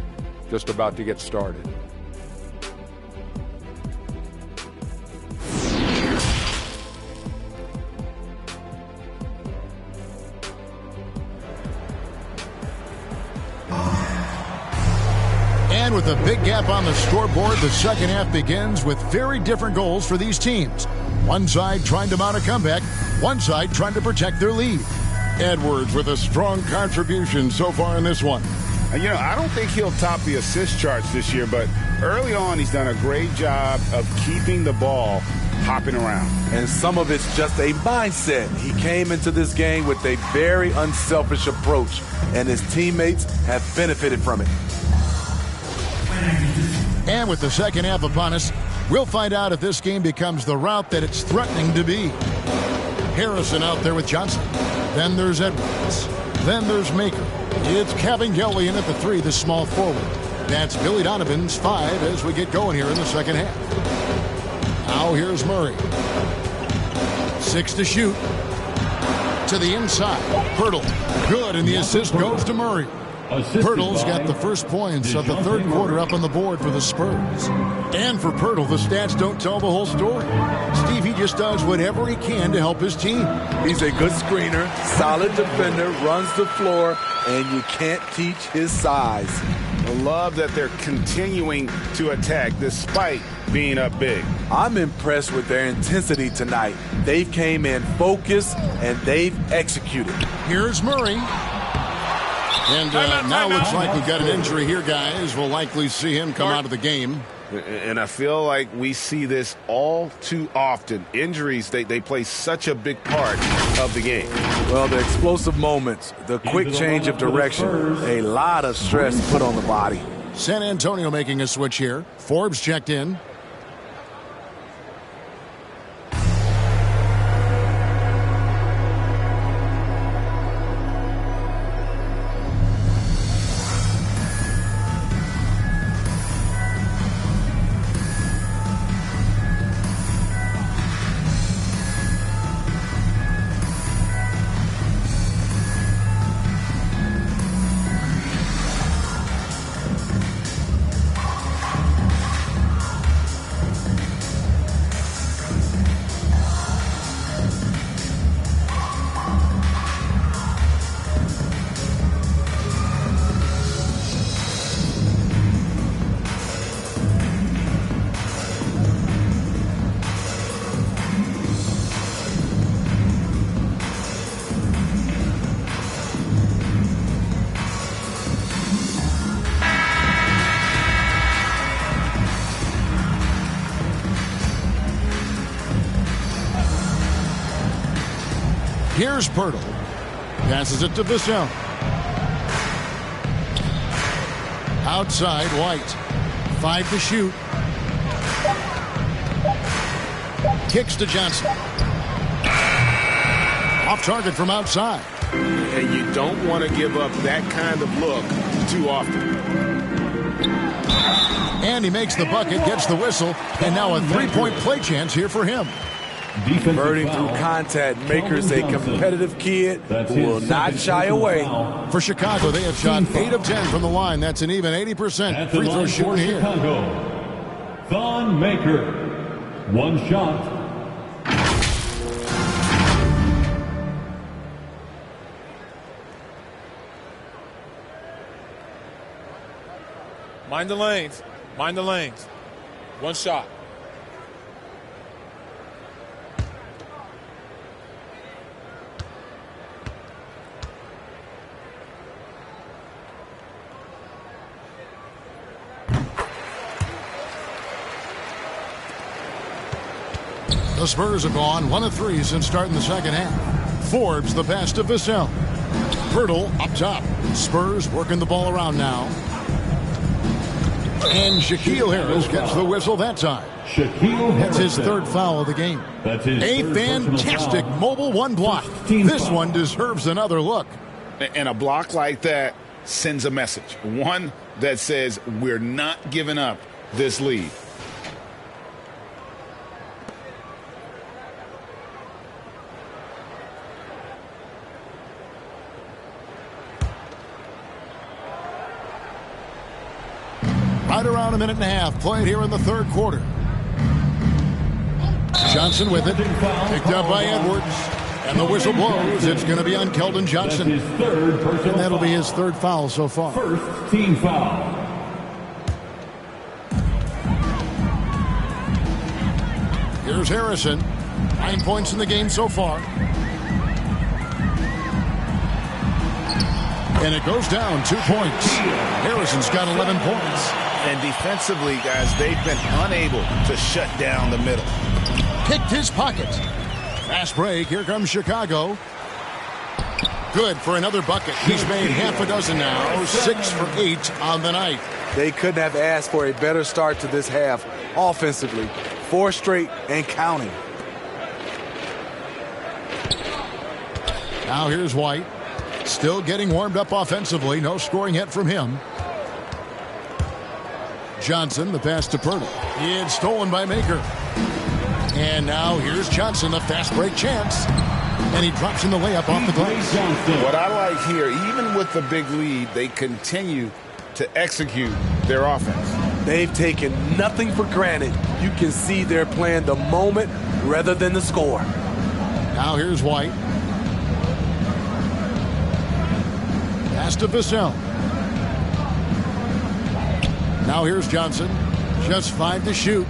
S12: just about to get started.
S5: And with a big gap on the scoreboard, the second half begins with very different goals for these teams. One side trying to mount a comeback, one side trying to protect their lead. Edwards with a strong contribution so far in this one.
S3: And, you know, I don't think he'll top the assist charts this year, but early on he's done a great job of keeping the ball hopping around.
S4: And some of it's just a mindset. He came into this game with a very unselfish approach, and his teammates have benefited from it.
S5: And with the second half upon us, we'll find out if this game becomes the route that it's threatening to be. Harrison out there with Johnson. Then there's Edwards. Then there's Maker. It's Cavangeli in at the 3, the small forward. That's Billy Donovan's 5 as we get going here in the second half. Now here's Murray. 6 to shoot. To the inside. Hurdle. Good, and the assist goes to Murray. Pirtle's got the first points of the third quarter up on the board for the Spurs. And for Pirtle, the stats don't tell the whole story. Steve, he just does whatever he can to help his team.
S4: He's a good screener, solid defender, runs the floor, and you can't teach his size.
S7: I love that they're continuing to attack despite being up big.
S4: I'm impressed with their intensity tonight. They've came in focused, and they've executed.
S5: Here's Murray. And now looks like we've got an injury here, guys. We'll likely see him come out of the game.
S7: And I feel like we see this all too often. Injuries, they play such a big part of the game.
S4: Well, the explosive moments, the quick change of direction, a lot of stress put on the body.
S5: San Antonio making a switch here. Forbes checked in. Here's Pirtle. Passes it to Vassell. Outside, White. 5 to shoot. Kicks to Johnson. Off target from outside.
S7: And you don't want to give up that kind of look too often.
S5: And he makes the bucket, gets the whistle, and now a three-point play chance here for him.
S4: Converting through contact. Maker's a competitive kid who will not shy away.
S5: For Chicago, they have shot 8 of 10 from the line. That's an even 80% free throw shooting here.
S2: Thon Maker. One shot.
S10: Mind the lanes. Mind the lanes. One shot.
S5: The Spurs have gone 1 of 3 since starting the second half. Forbes the pass to Vassell. Pirtle up top. Spurs working the ball around now. And Shaquille Harris gets the whistle that time. That's his third foul of the game. A fantastic mobile one block. This one deserves another look.
S7: And a block like that sends a message. One that says we're not giving up this lead.
S5: Right around a minute and a half played here in the third quarter. Johnson with it. Picked up by Edwards. And the whistle blows. It's going to be on Keldon Johnson. And that'll be his third foul so far.
S2: First team foul.
S5: Here's Harrison. 9 points in the game so far. And it goes down 2 points. Harrison's got 11 points.
S7: And defensively, guys, they've been unable to shut down the middle.
S5: Picked his pocket. Fast break. Here comes Chicago. Good for another bucket. He's made half a dozen now. 6 for 8 on the night.
S4: They couldn't have asked for a better start to this half offensively. 4 straight and counting.
S5: Now here's White. Still getting warmed up offensively. No scoring yet from him. Johnson, the pass to Pirtle. It's stolen by Maker. And now here's Johnson, the fast break chance. And he drops in the layup off the glass.
S7: What I like here, even with the big lead, they continue to execute their offense.
S4: They've taken nothing for granted. You can see they're playing the moment rather than the score.
S5: Now here's White. Pass to Vassell. Now here's Johnson. Just 5 to shoot.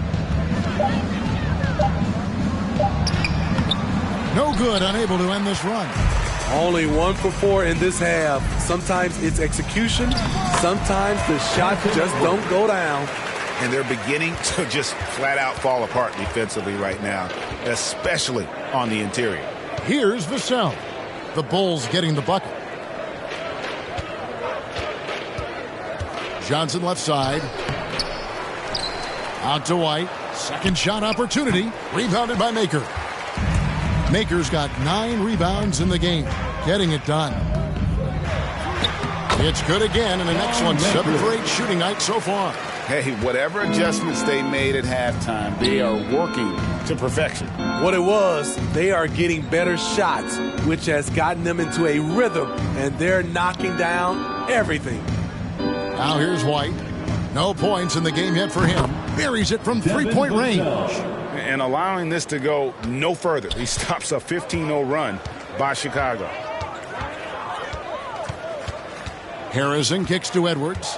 S5: No good, unable to end this run.
S4: Only 1 for 4 in this half. Sometimes it's execution. Sometimes the shots just don't go down.
S7: And they're beginning to just flat out fall apart defensively right now, especially on the interior.
S5: Here's Vassell. The Bulls getting the bucket. Johnson left side. Out to White. Second shot opportunity. Rebounded by Maker. Maker's got 9 rebounds in the game. Getting it done. It's good again, and an excellent 7 for 8 shooting night so far.
S7: Hey, whatever adjustments they made at halftime, they are working to perfection.
S4: What it was, they are getting better shots, which has gotten them into a rhythm, and they're knocking down everything.
S5: Now here's White. No points in the game yet for him. Buries it from 3-point range.
S7: And allowing this to go no further. He stops a 15-0 run by Chicago.
S5: Harrison kicks to Edwards.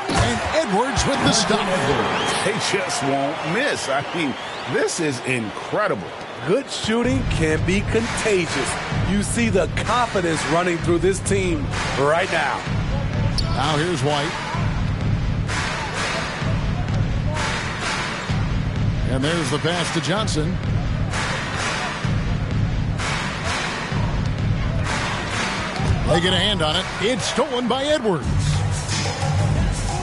S5: And Edwards with the stop.
S7: They just won't miss. I mean, this is incredible.
S4: Good shooting can be contagious. You see the confidence running through this team right now.
S5: Now here's White. And there's the pass to Johnson. They get a hand on it. It's stolen by Edwards.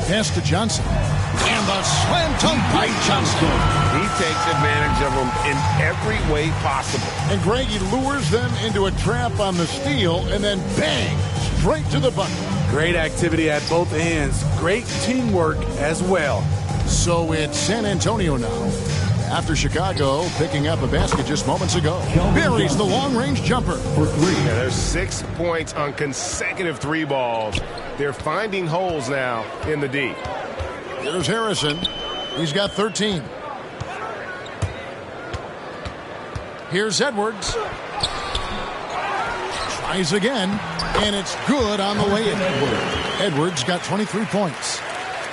S5: Pass to Johnson. And the slam dunk by Johnson.
S7: He takes advantage of them in every way possible.
S5: And Greg, he lures them into a trap on the steal, and then bang, straight to the bucket.
S4: Great activity at both ends. Great teamwork as well.
S5: So it's San Antonio now. After Chicago picking up a basket just moments ago. Buries the long-range jumper for 3.
S1: Yeah, there's 6 points on consecutive 3 balls. They're finding holes now in the D.
S5: Here's Harrison. He's got 13. Here's Edwards. Tries again, and it's good on the way in. Edwards got 23 points.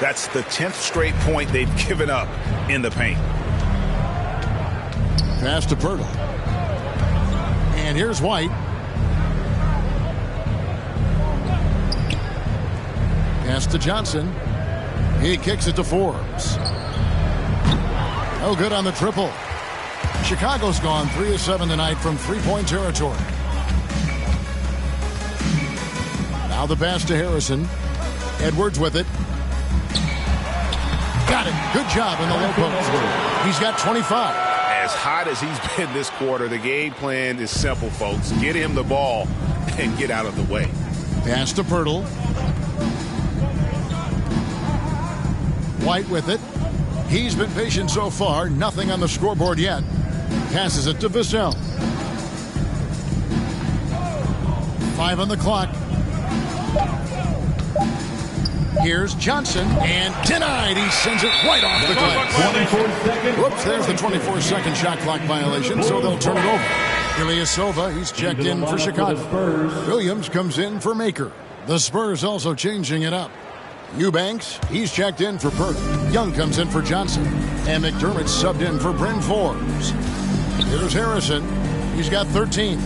S7: That's the 10th straight point they've given up in the paint.
S5: Pass to Pirtle. And here's White. Pass to Johnson. He kicks it to Forbes. No good on the triple. Chicago's gone 3 of 7 tonight from 3-point territory. Now the pass to Harrison. Edwards with it. Got it. Good job in the low post. He's got 25.
S7: As hot as he's been this quarter, the game plan is simple, folks. Get him the ball and get out of the way.
S5: Pass to Pirtle. White with it. He's been patient so far. Nothing on the scoreboard yet. Passes it to Vassell. 5 on the clock. Here's Johnson, and denied. He sends it right off the glass. Whoops, there's the 24-second shot clock violation, so they'll turn it over. Ilyasova, he's checked in for Chicago. Williams comes in for Maker. The Spurs also changing it up. Eubanks, he's checked in for Perk. Young comes in for Johnson. And McDermott subbed in for Bryn Forbes. Here's Harrison. He's got 13.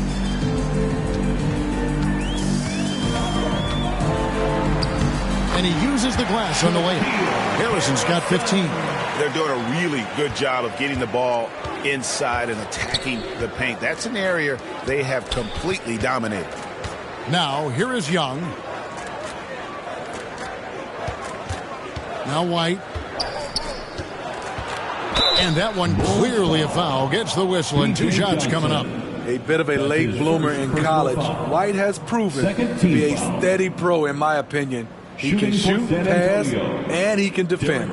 S5: And he uses the glass on the way. Harrison's got 15.
S7: They're doing a really good job of getting the ball inside and attacking the paint. That's an area they have completely dominated.
S5: Now, here is Young. Now White. And that one clearly a foul. Gets the whistle, and 2 shots coming up.
S4: A bit of a late bloomer in college. White has proven to be a steady pro, in my opinion. He can shoot, pass, and he can defend.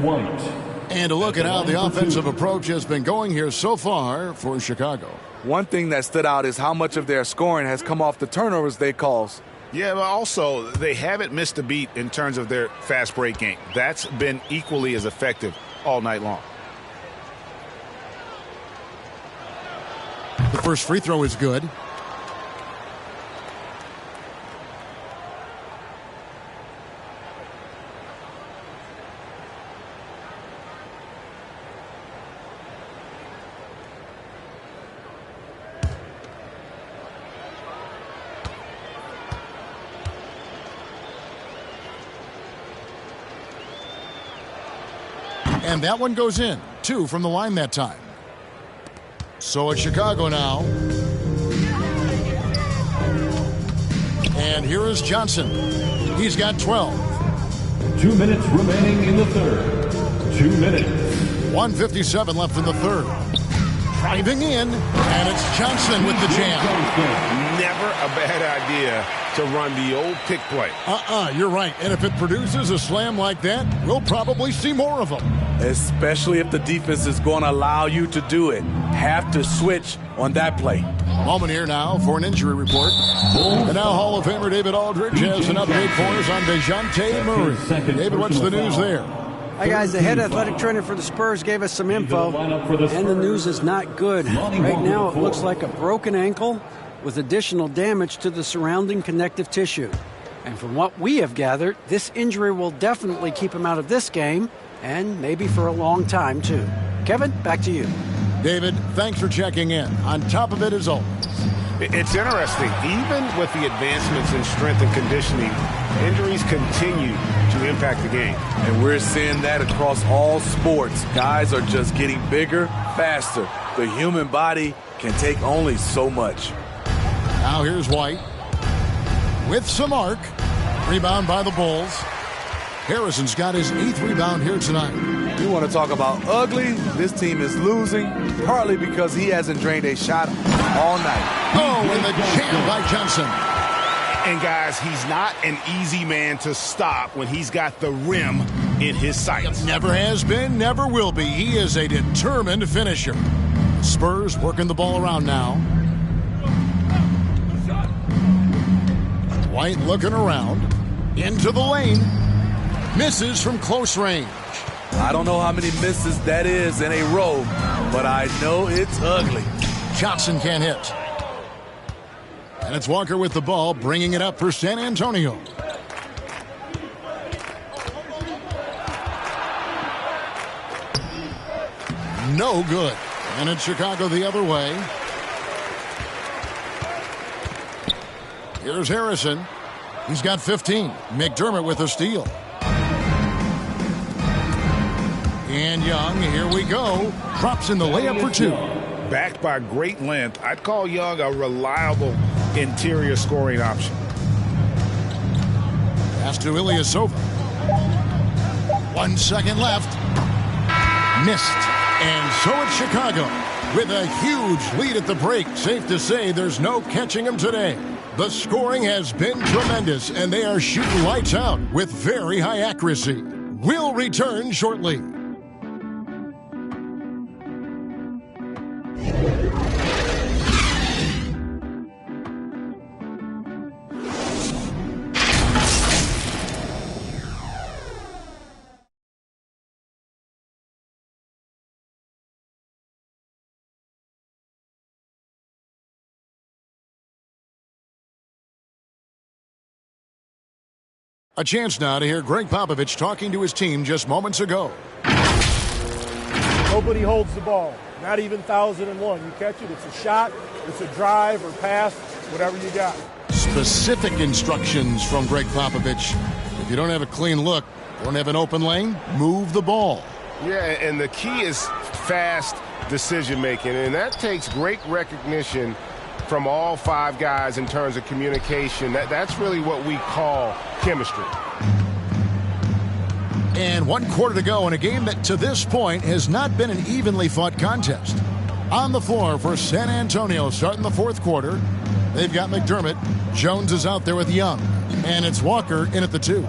S5: And a look at how the offensive approach has been going here so far for Chicago.
S4: One thing that stood out is how much of their scoring has come off the turnovers they cause.
S3: Yeah, but also they haven't missed a beat in terms of their fast break game. That's been equally as effective all night long.
S5: The first free throw is good. And that one goes in. 2 from the line that time. So it's Chicago now. And here is Johnson. He's got 12.
S2: 2 minutes remaining in the third. 2 minutes.
S5: 1:57 left in the third. Driving in, and it's Johnson with the jam.
S3: Never a bad idea to run the old pick play.
S5: You're right. And if it produces a slam like that, we'll probably see more of them.
S4: Especially if the defense is going to allow you to do it. Have to switch on that play.
S5: Moment here now for an injury report. And now Hall of Famer David Aldridge has an update for us on DeJounte Murray. David, what's the news there?
S21: Hi, guys. The head athletic trainer for the Spurs gave us some info, and the news is not good. Right now, it looks like a broken ankle with additional damage to the surrounding connective tissue. And from what we have gathered, this injury will definitely keep him out of this game, and maybe for a long time, too. Kevin, back to you.
S5: David, thanks for checking in. On top of it, as always.
S3: It's interesting. Even with the advancements in strength and conditioning, injuries continue to impact the game.
S4: And we're seeing that across all sports. Guys are just getting bigger, faster. The human body can take only so much.
S5: Now here's White with some arc. Rebound by the Bulls. Harrison's got his 8th rebound here tonight.
S4: You want to talk about ugly? This team is losing, partly because he hasn't drained a shot all night.
S5: Oh, and the jam by Johnson.
S3: And guys, he's not an easy man to stop when he's got the rim in his sights.
S5: Never has been, never will be. He is a determined finisher. Spurs working the ball around now. White looking around. Into the lane. Misses from close range.
S4: I don't know how many misses that is in a row, but I know it's ugly.
S5: Johnson can't hit. And it's Walker with the ball, bringing it up for San Antonio. No good. And it's Chicago the other way. Here's Harrison. He's got 15. McDermott with a steal. And Young, here we go. Drops in the layup for 2.
S3: Backed by great length, I'd call Young a reliable interior scoring option.
S5: Pass to Ilyasova. 1 second left. Missed. And so it's Chicago with a huge lead at the break. Safe to say there's no catching them today. The scoring has been tremendous, and they are shooting lights out with very high accuracy. We'll return shortly. A chance now to hear Greg Popovich talking to his team just moments ago.
S13: Nobody holds the ball, not even 1,001. You catch it, it's a shot, it's a drive or pass, whatever you got.
S5: Specific instructions from Greg Popovich. If you don't have a clean look, don't have an open lane, move the ball.
S7: Yeah, and the key is fast decision-making, and that takes great recognition from all 5 guys in terms of communication. That's really what we call chemistry.
S5: And 1 quarter to go in a game that to this point has not been an evenly fought contest. On the floor for San Antonio starting the 4th quarter. They've got McDermott. Jones is out there with Young. And it's Walker in at the 2.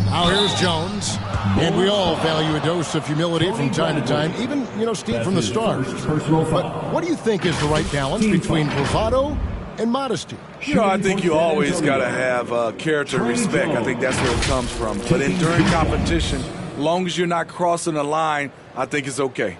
S5: Now here's Jones. And we all value a dose of humility from time to time, even, Steve, from the start. But what do you think is the right balance between bravado and modesty?
S4: I think you always got to have character and respect. I think that's where it comes from. But during competition, as long as you're not crossing the line, I think it's okay.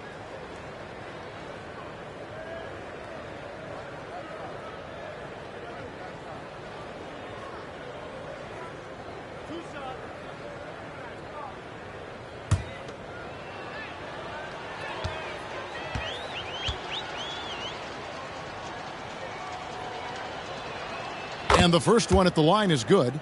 S5: And the first one at the line is good.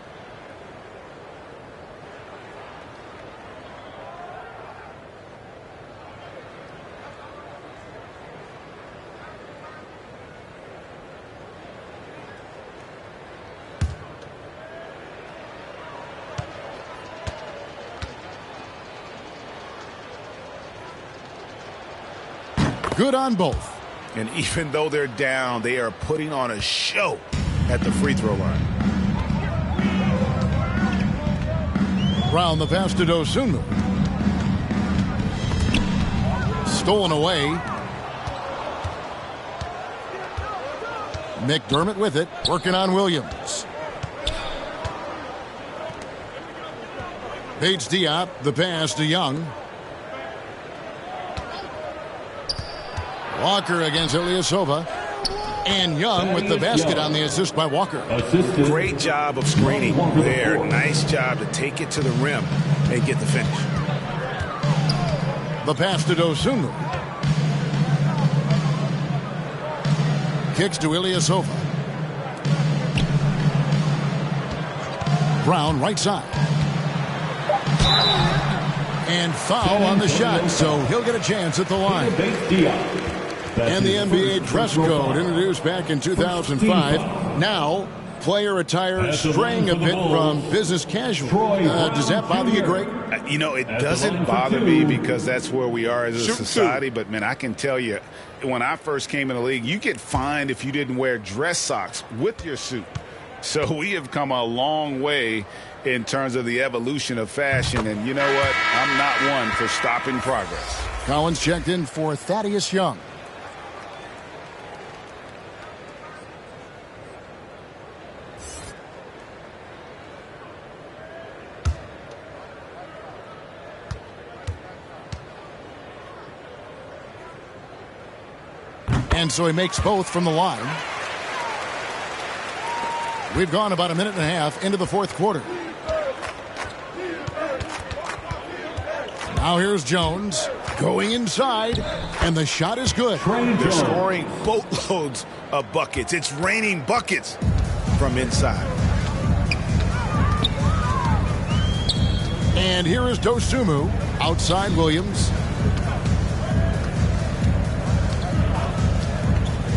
S5: Good on both.
S3: And even though they're down, they are putting on a show at the free throw line.
S5: Brown, the pass to Dosunmu. Stolen away. McDermott with it, working on Williams. Paige Diop, the pass to Young. Walker against Ilyasova. And Young with the basket on the assist by Walker.
S3: Great job of screening there. Nice job to take it to the rim and get the finish.
S5: The pass to Dosunmu. Kicks to Ilyasova. Brown right side. And foul on the shot, so he'll get a chance at the line. And the NBA dress code introduced back in 2005. Now, player attire straying a bit from business casual. Does that bother you, Greg?
S3: It doesn't bother me because that's where we are as a society. But, man, I can tell you, when I first came in the league, you get fined if you didn't wear dress socks with your suit. So we have come a long way in terms of the evolution of fashion. And you know what? I'm not one for stopping progress.
S5: Collins checked in for Thaddeus Young. And so he makes both from the line. We've gone about a minute and a half into the fourth quarter. Now here's Jones going inside, and the shot is good.
S3: They're scoring boatloads of buckets. It's raining buckets from inside.
S5: And here is Dosunmu outside Williams.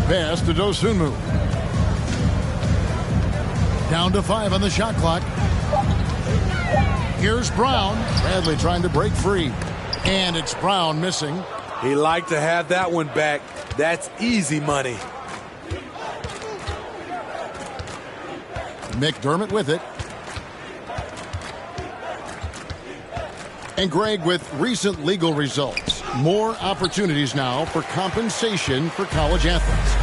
S5: Pass to Dosunmu. Down to 5 on the shot clock. Here's Brown. Bradley trying to break free. And it's Brown missing.
S4: He liked to have that one back. That's easy money.
S5: McDermott with it. And Greg, with recent legal results, more opportunities now for compensation for college athletes.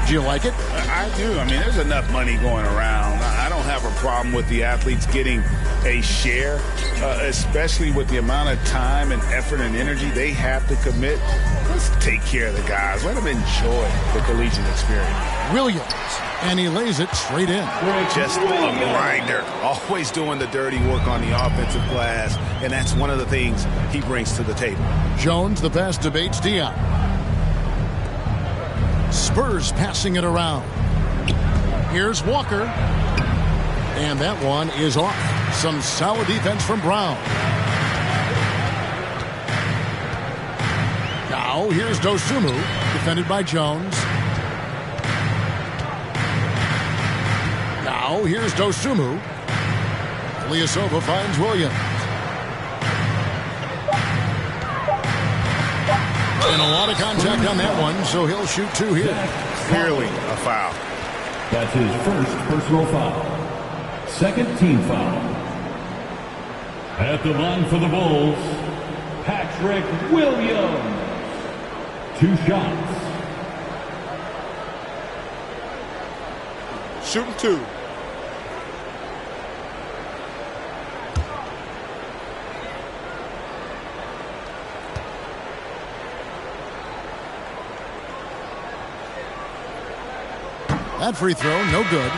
S5: Do you like it?
S3: I do. I mean, there's enough money going around. I don't have a problem with the athletes getting a share, especially with the amount of time and effort and energy they have to commit. Let's take care of the guys. Let them enjoy the collegiate experience.
S5: Williams, and he lays it straight in.
S3: Just a grinder, always doing the dirty work on the offensive glass, and that's one of the things he brings to the table.
S5: Jones, the pass to Paige Diop. Spurs passing it around. Here's Walker. And that one is off. Some solid defense from Brown. Now here's Dosunmu, defended by Jones. Now here's Dosunmu. Ilyasova finds Williams. And a lot of contact on that one, so he'll shoot 2 here.
S3: Clearly a foul.
S2: That's his first personal foul. Second team foul. At the line for the Bulls, Patrick Williams. 2 shots.
S13: Shooting 2.
S5: That free throw, no good.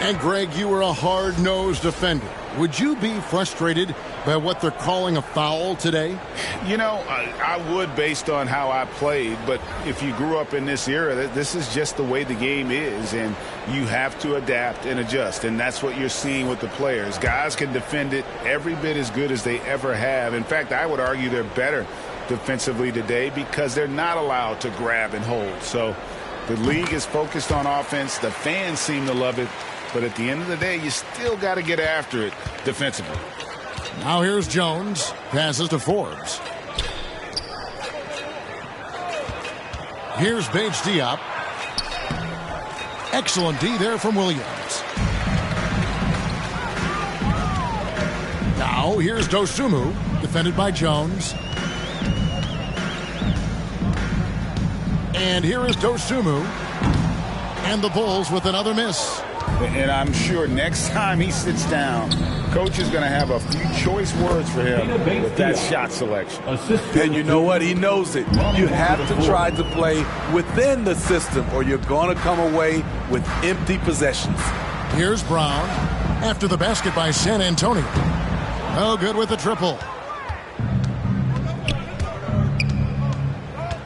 S5: And Greg, you were a hard-nosed defender. Would you be frustrated by what they're calling a foul today?
S7: You know, I would based on how I played, but if you grew up in this era, this is just the way the game is, and you have to adapt and adjust, and that's what you're seeing with the players. Guys can defend it every bit as good as they ever have. In fact, I would argue they're better defensively today because they're not allowed to grab and hold. So the league is focused on offense. The fans seem to love it. But at the end of the day, you still got to get after it defensively.
S5: Now here's Jones. Passes to Forbes. Here's Bates Diop. Excellent D there from Williams. Now here's Dosunmu. Defended by Jones. And here is Dosunmu. And the Bulls with another miss.
S7: And I'm sure next time he sits down, coach is going to have a few choice words for him with that shot selection.
S4: And you know what? He knows it. You have to try to play within the system or you're going to come away with empty possessions.
S5: Here's Brown after the basket by San Antonio. Oh, good with the triple.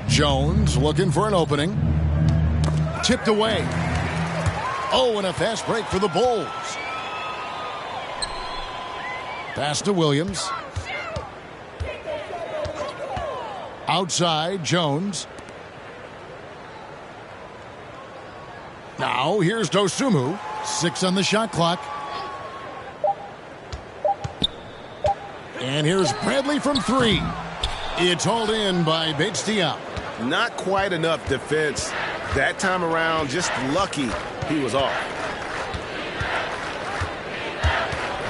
S5: Jones looking for an opening. Tipped away. Oh, and a fast break for the Bulls. Pass to Williams. Outside, Jones. Now, here's Dosunmu. 6 on the shot clock. And here's Bradley from 3. It's hauled in by Bates Diop.
S3: Not quite enough defense. That time around, just lucky he was off.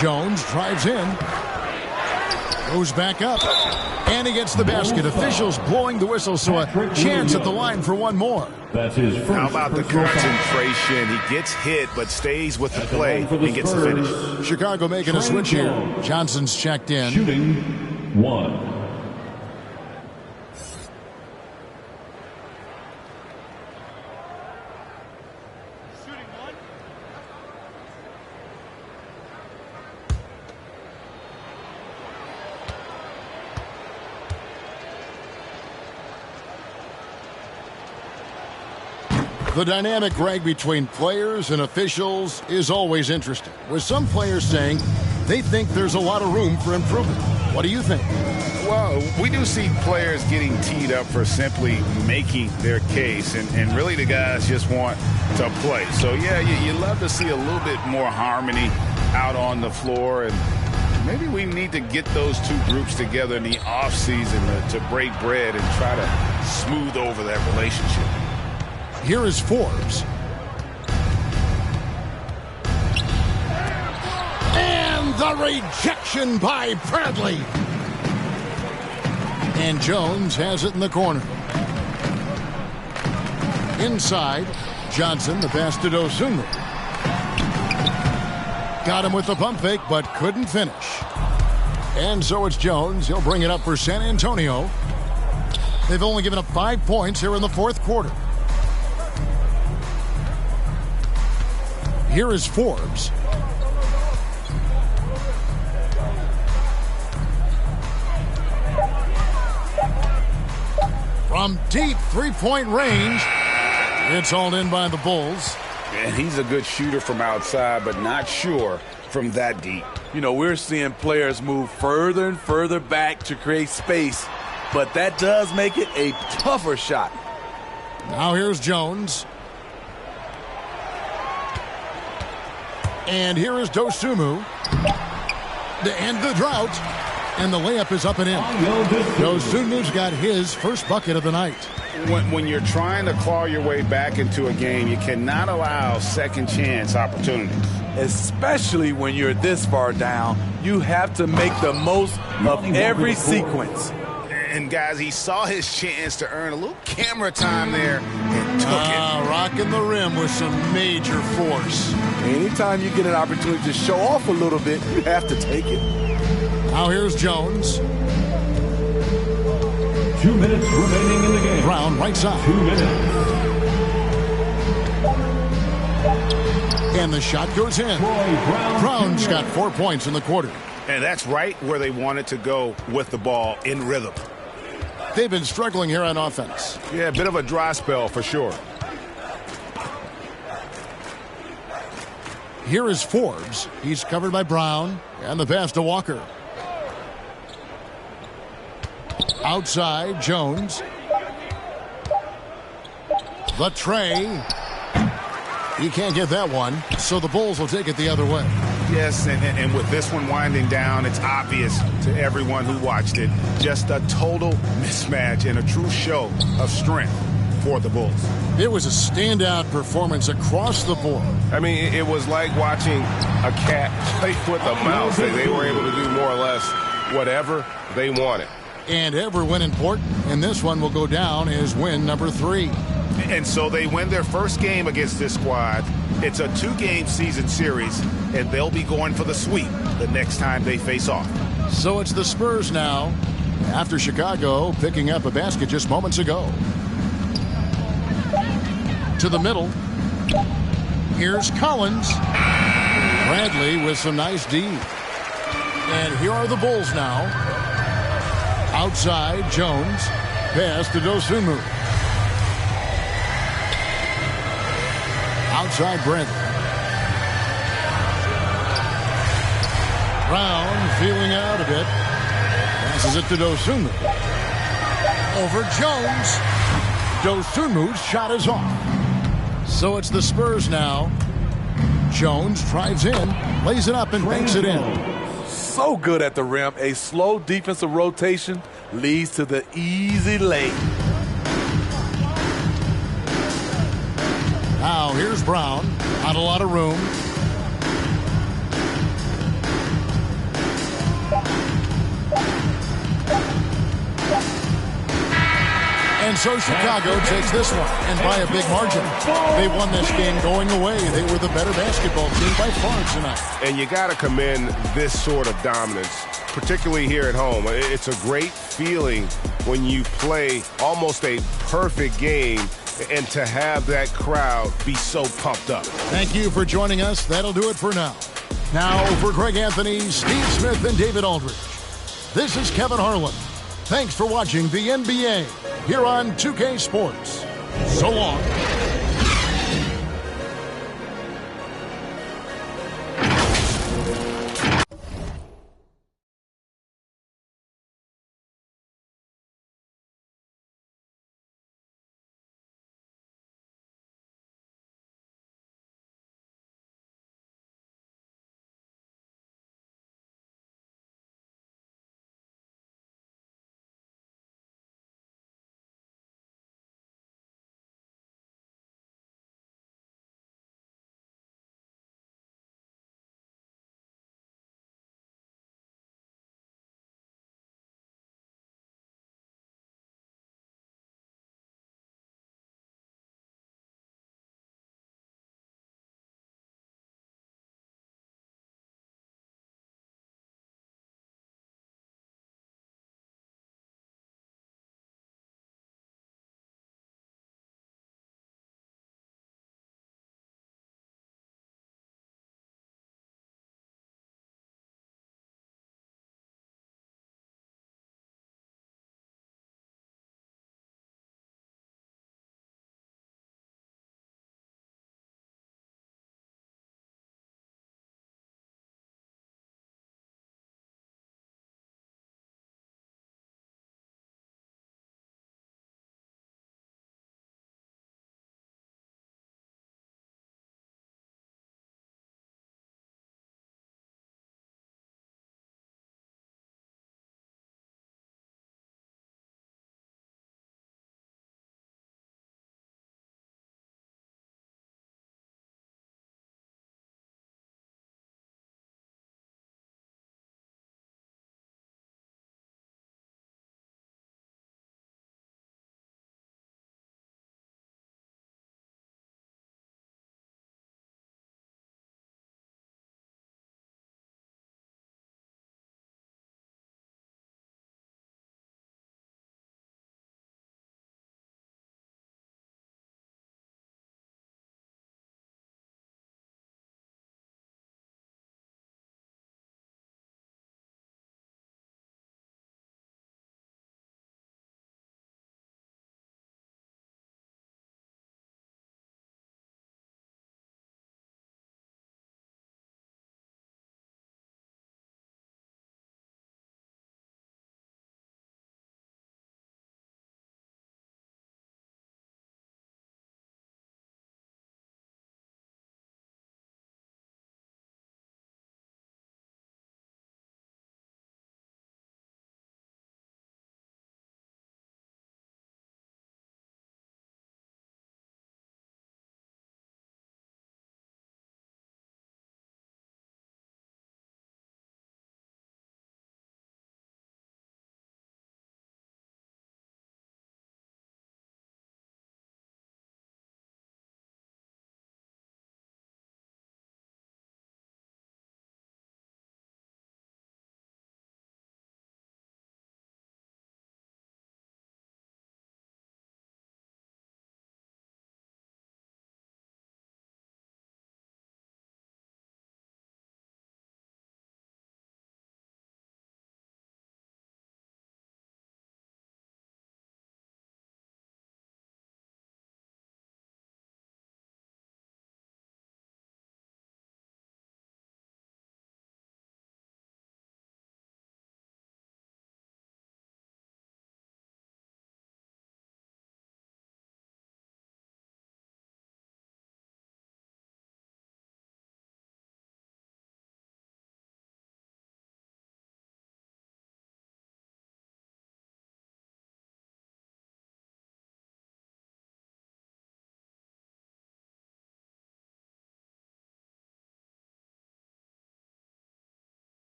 S5: Jones drives in. Goes back up. And he gets the basket. Officials blowing the whistle, so a chance at the line for one more.
S3: That's his first. How about the concentration? He gets hit, but stays with the play and gets the finish.
S5: Chicago making a switch here. Johnson's checked in.
S2: Shooting 1.
S5: The dynamic, Greg, between players and officials is always interesting, with some players saying they think there's a lot of room for improvement. What do you think?
S7: Well, we do see players getting teed up for simply making their case, and really the guys just want to play. So, yeah, you love to see a little bit more harmony out on the floor, and maybe we need to get those two groups together in the offseason to break bread and try to smooth over that relationship.
S5: Here is Forbes. And the rejection by Bradley. And Jones has it in the corner. Inside, Johnson, the pass to Dosunmu. Got him with the pump fake, but couldn't finish. And so it's Jones. He'll bring it up for San Antonio. They've only given up 5 points here in the fourth quarter. Here is Forbes. From deep three-point range, it's hauled in by the Bulls.
S7: And he's a good shooter from outside, but not sure from that deep.
S4: You know, we're seeing players move further and further back to create space, but that does make it a tougher shot.
S5: Now here's Jones. And here is Dosunmu to end the drought. And the layup is up and in. Dosunmu's got his first bucket of the night.
S7: When you're trying to claw your way back into a game, you cannot allow second chance opportunities.
S4: especially when you're this far down. You have to make the most of every sequence.
S3: And, guys, he saw his chance to earn a little camera time there and took it.
S5: Rocking the rim with some major force.
S4: Anytime you get an opportunity to show off a little bit, you have to take it.
S5: Now here's Jones.
S2: 2 minutes remaining in the game.
S5: Brown right side.
S2: 2 minutes.
S5: And the shot goes in. Brown's got 4 points in the quarter.
S3: And that's right where they wanted to go with the ball, in rhythm.
S5: They've been struggling here on offense.
S3: Yeah, a bit of a dry spell for sure.
S5: Here is Forbes. He's covered by Brown. And the pass to Walker. Outside, Jones. The tray. He can't get that one, so the Bulls will take it the other way.
S3: Yes, and with this one winding down, it's obvious to everyone who watched it. Just a total mismatch and a true show of strength for the Bulls.
S5: It was a standout performance across the board.
S6: I mean, it was like watching a cat play with a mouse. They were able to do more or less whatever they wanted.
S5: And every win important, and this one will go down as win number 3.
S3: And so they win their first game against this squad. It's a 2-game season series, and they'll be going for the sweep the next time they face off.
S5: So it's the Spurs now, after Chicago picking up a basket just moments ago. To the middle. Here's Collins. Bradley with some nice D. And here are the Bulls now. Outside, Jones. Pass to Dosunmu. Outside, Bradley. Brown feeling out a bit. Passes it to Dosunmu. Over Jones. Dosunmu's shot is off. So it's the Spurs now. Jones drives in, lays it up, and banks it in.
S4: So good at the rim. A slow defensive rotation leads to the easy lay.
S5: Now here's Brown. Not a lot of room. And so Chicago takes this one, and by a big margin. They won this game going away. They were the better basketball team by far tonight.
S6: And you got to commend this sort of dominance, particularly here at home. It's a great feeling when you play almost a perfect game and to have that crowd be so pumped up.
S5: Thank you for joining us. That'll do it for now. Now for Greg Anthony, Steve Smith, and David Aldridge. This is Kevin Harlan. Thanks for watching the NBA here on 2K Sports. So long.